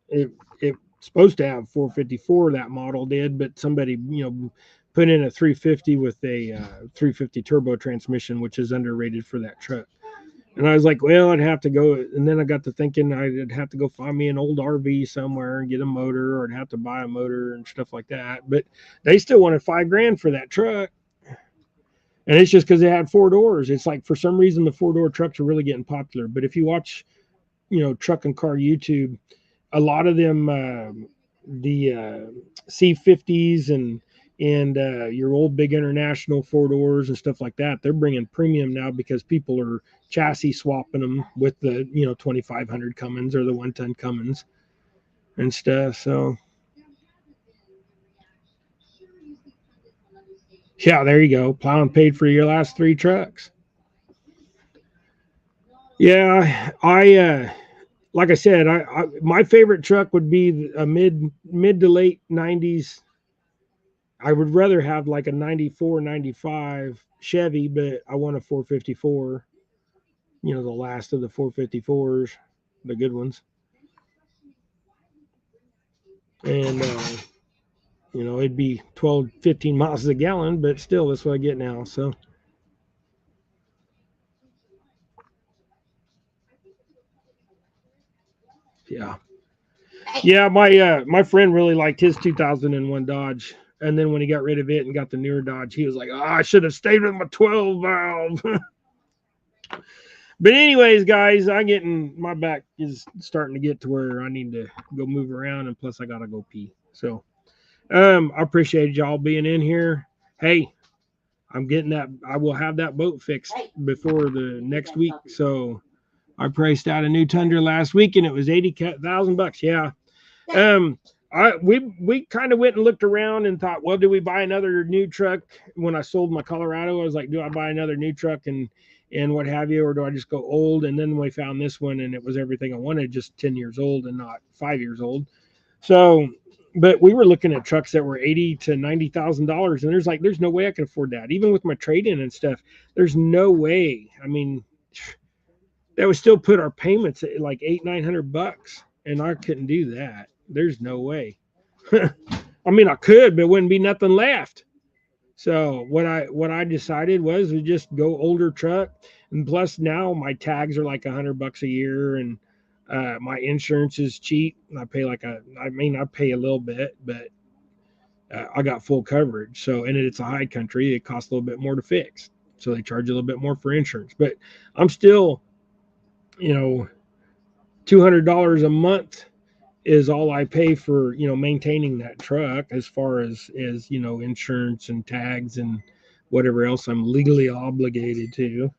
Speaker 1: It's supposed to have 454, that model did, but somebody, put in a 350 with a 350 turbo transmission, which is underrated for that truck. And I was like, well, I'd have to go. And then I got to thinking I'd have to go find me an old RV somewhere and get a motor, or I'd have to buy a motor and stuff like that. But they still wanted $5,000 for that truck. And it's just because it had 4 doors. It's like for some reason the 4-door trucks are really getting popular. But if you watch, truck and car YouTube, a lot of them, the C50s and your old big international 4 doors and stuff like that, they're bringing premium now because people are chassis swapping them with the 2500 Cummins or the 1-ton Cummins and stuff. So yeah, there you go. Plowing paid for your last 3 trucks. Yeah, I like I said, I my favorite truck would be a mid to late 90s. I would rather have like a 94, 95 Chevy, but I want a 454, the last of the 454s, the good ones. And, it'd be 12, 15 miles a gallon, but still, that's what I get now. So, yeah. Yeah, my friend really liked his 2001 Dodge. And then when he got rid of it and got the newer Dodge, he was like, oh, I should have stayed with my 12 valve. But anyways, guys, my back is starting to get to where I need to go move around, and plus I gotta go pee. So I appreciate y'all being in here. Hey, I will have that boat fixed before the next week. So I priced out a new Tundra last week and it was $80,000. Yeah. We kind of went and looked around and thought, well, do we buy another new truck? When I sold my Colorado, I was like, do I buy another new truck and what have you, or do I just go old? And then we found this one and it was everything I wanted, just 10 years old and not 5 years old. So, but we were looking at trucks that were $80,000 to $90,000, and there's no way I can afford that. Even with my trade-in and stuff, there's no way. I mean, that would still put our payments at like $800-900, and I couldn't do that. There's no way. I mean, I could, but it wouldn't be nothing left. So what I decided was we just go older truck, and plus now my tags are like $100 a year, and my insurance is cheap. I pay I pay a little bit, but I got full coverage. So and it's a high country, it costs a little bit more to fix, so they charge a little bit more for insurance. But I'm still, $200 a month is all I pay for, maintaining that truck, as far as insurance and tags and whatever else I'm legally obligated to.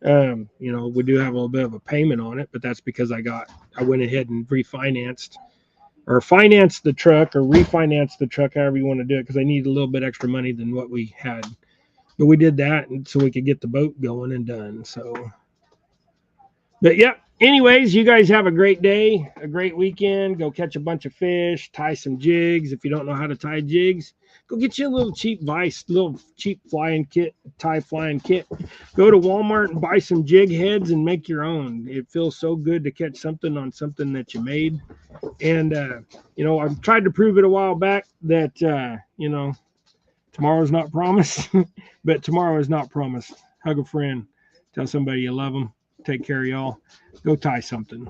Speaker 1: We do have a little bit of a payment on it, but that's because I went ahead and refinanced or financed the truck, or refinanced the truck, however you want to do it, because I need a little bit extra money than what we had. But we did that and so we could get the boat going and done. So, but yeah, anyways, you guys have a great day, a great weekend. Go catch a bunch of fish, tie some jigs. If you don't know how to tie jigs, go get you a little cheap little cheap tie flying kit. Go to Walmart and buy some jig heads and make your own. It feels so good to catch something on something that you made. And, I've tried to prove it a while back that, tomorrow's not promised, but tomorrow is not promised. Hug a friend, tell somebody you love them. Take care of y'all. Go tie something.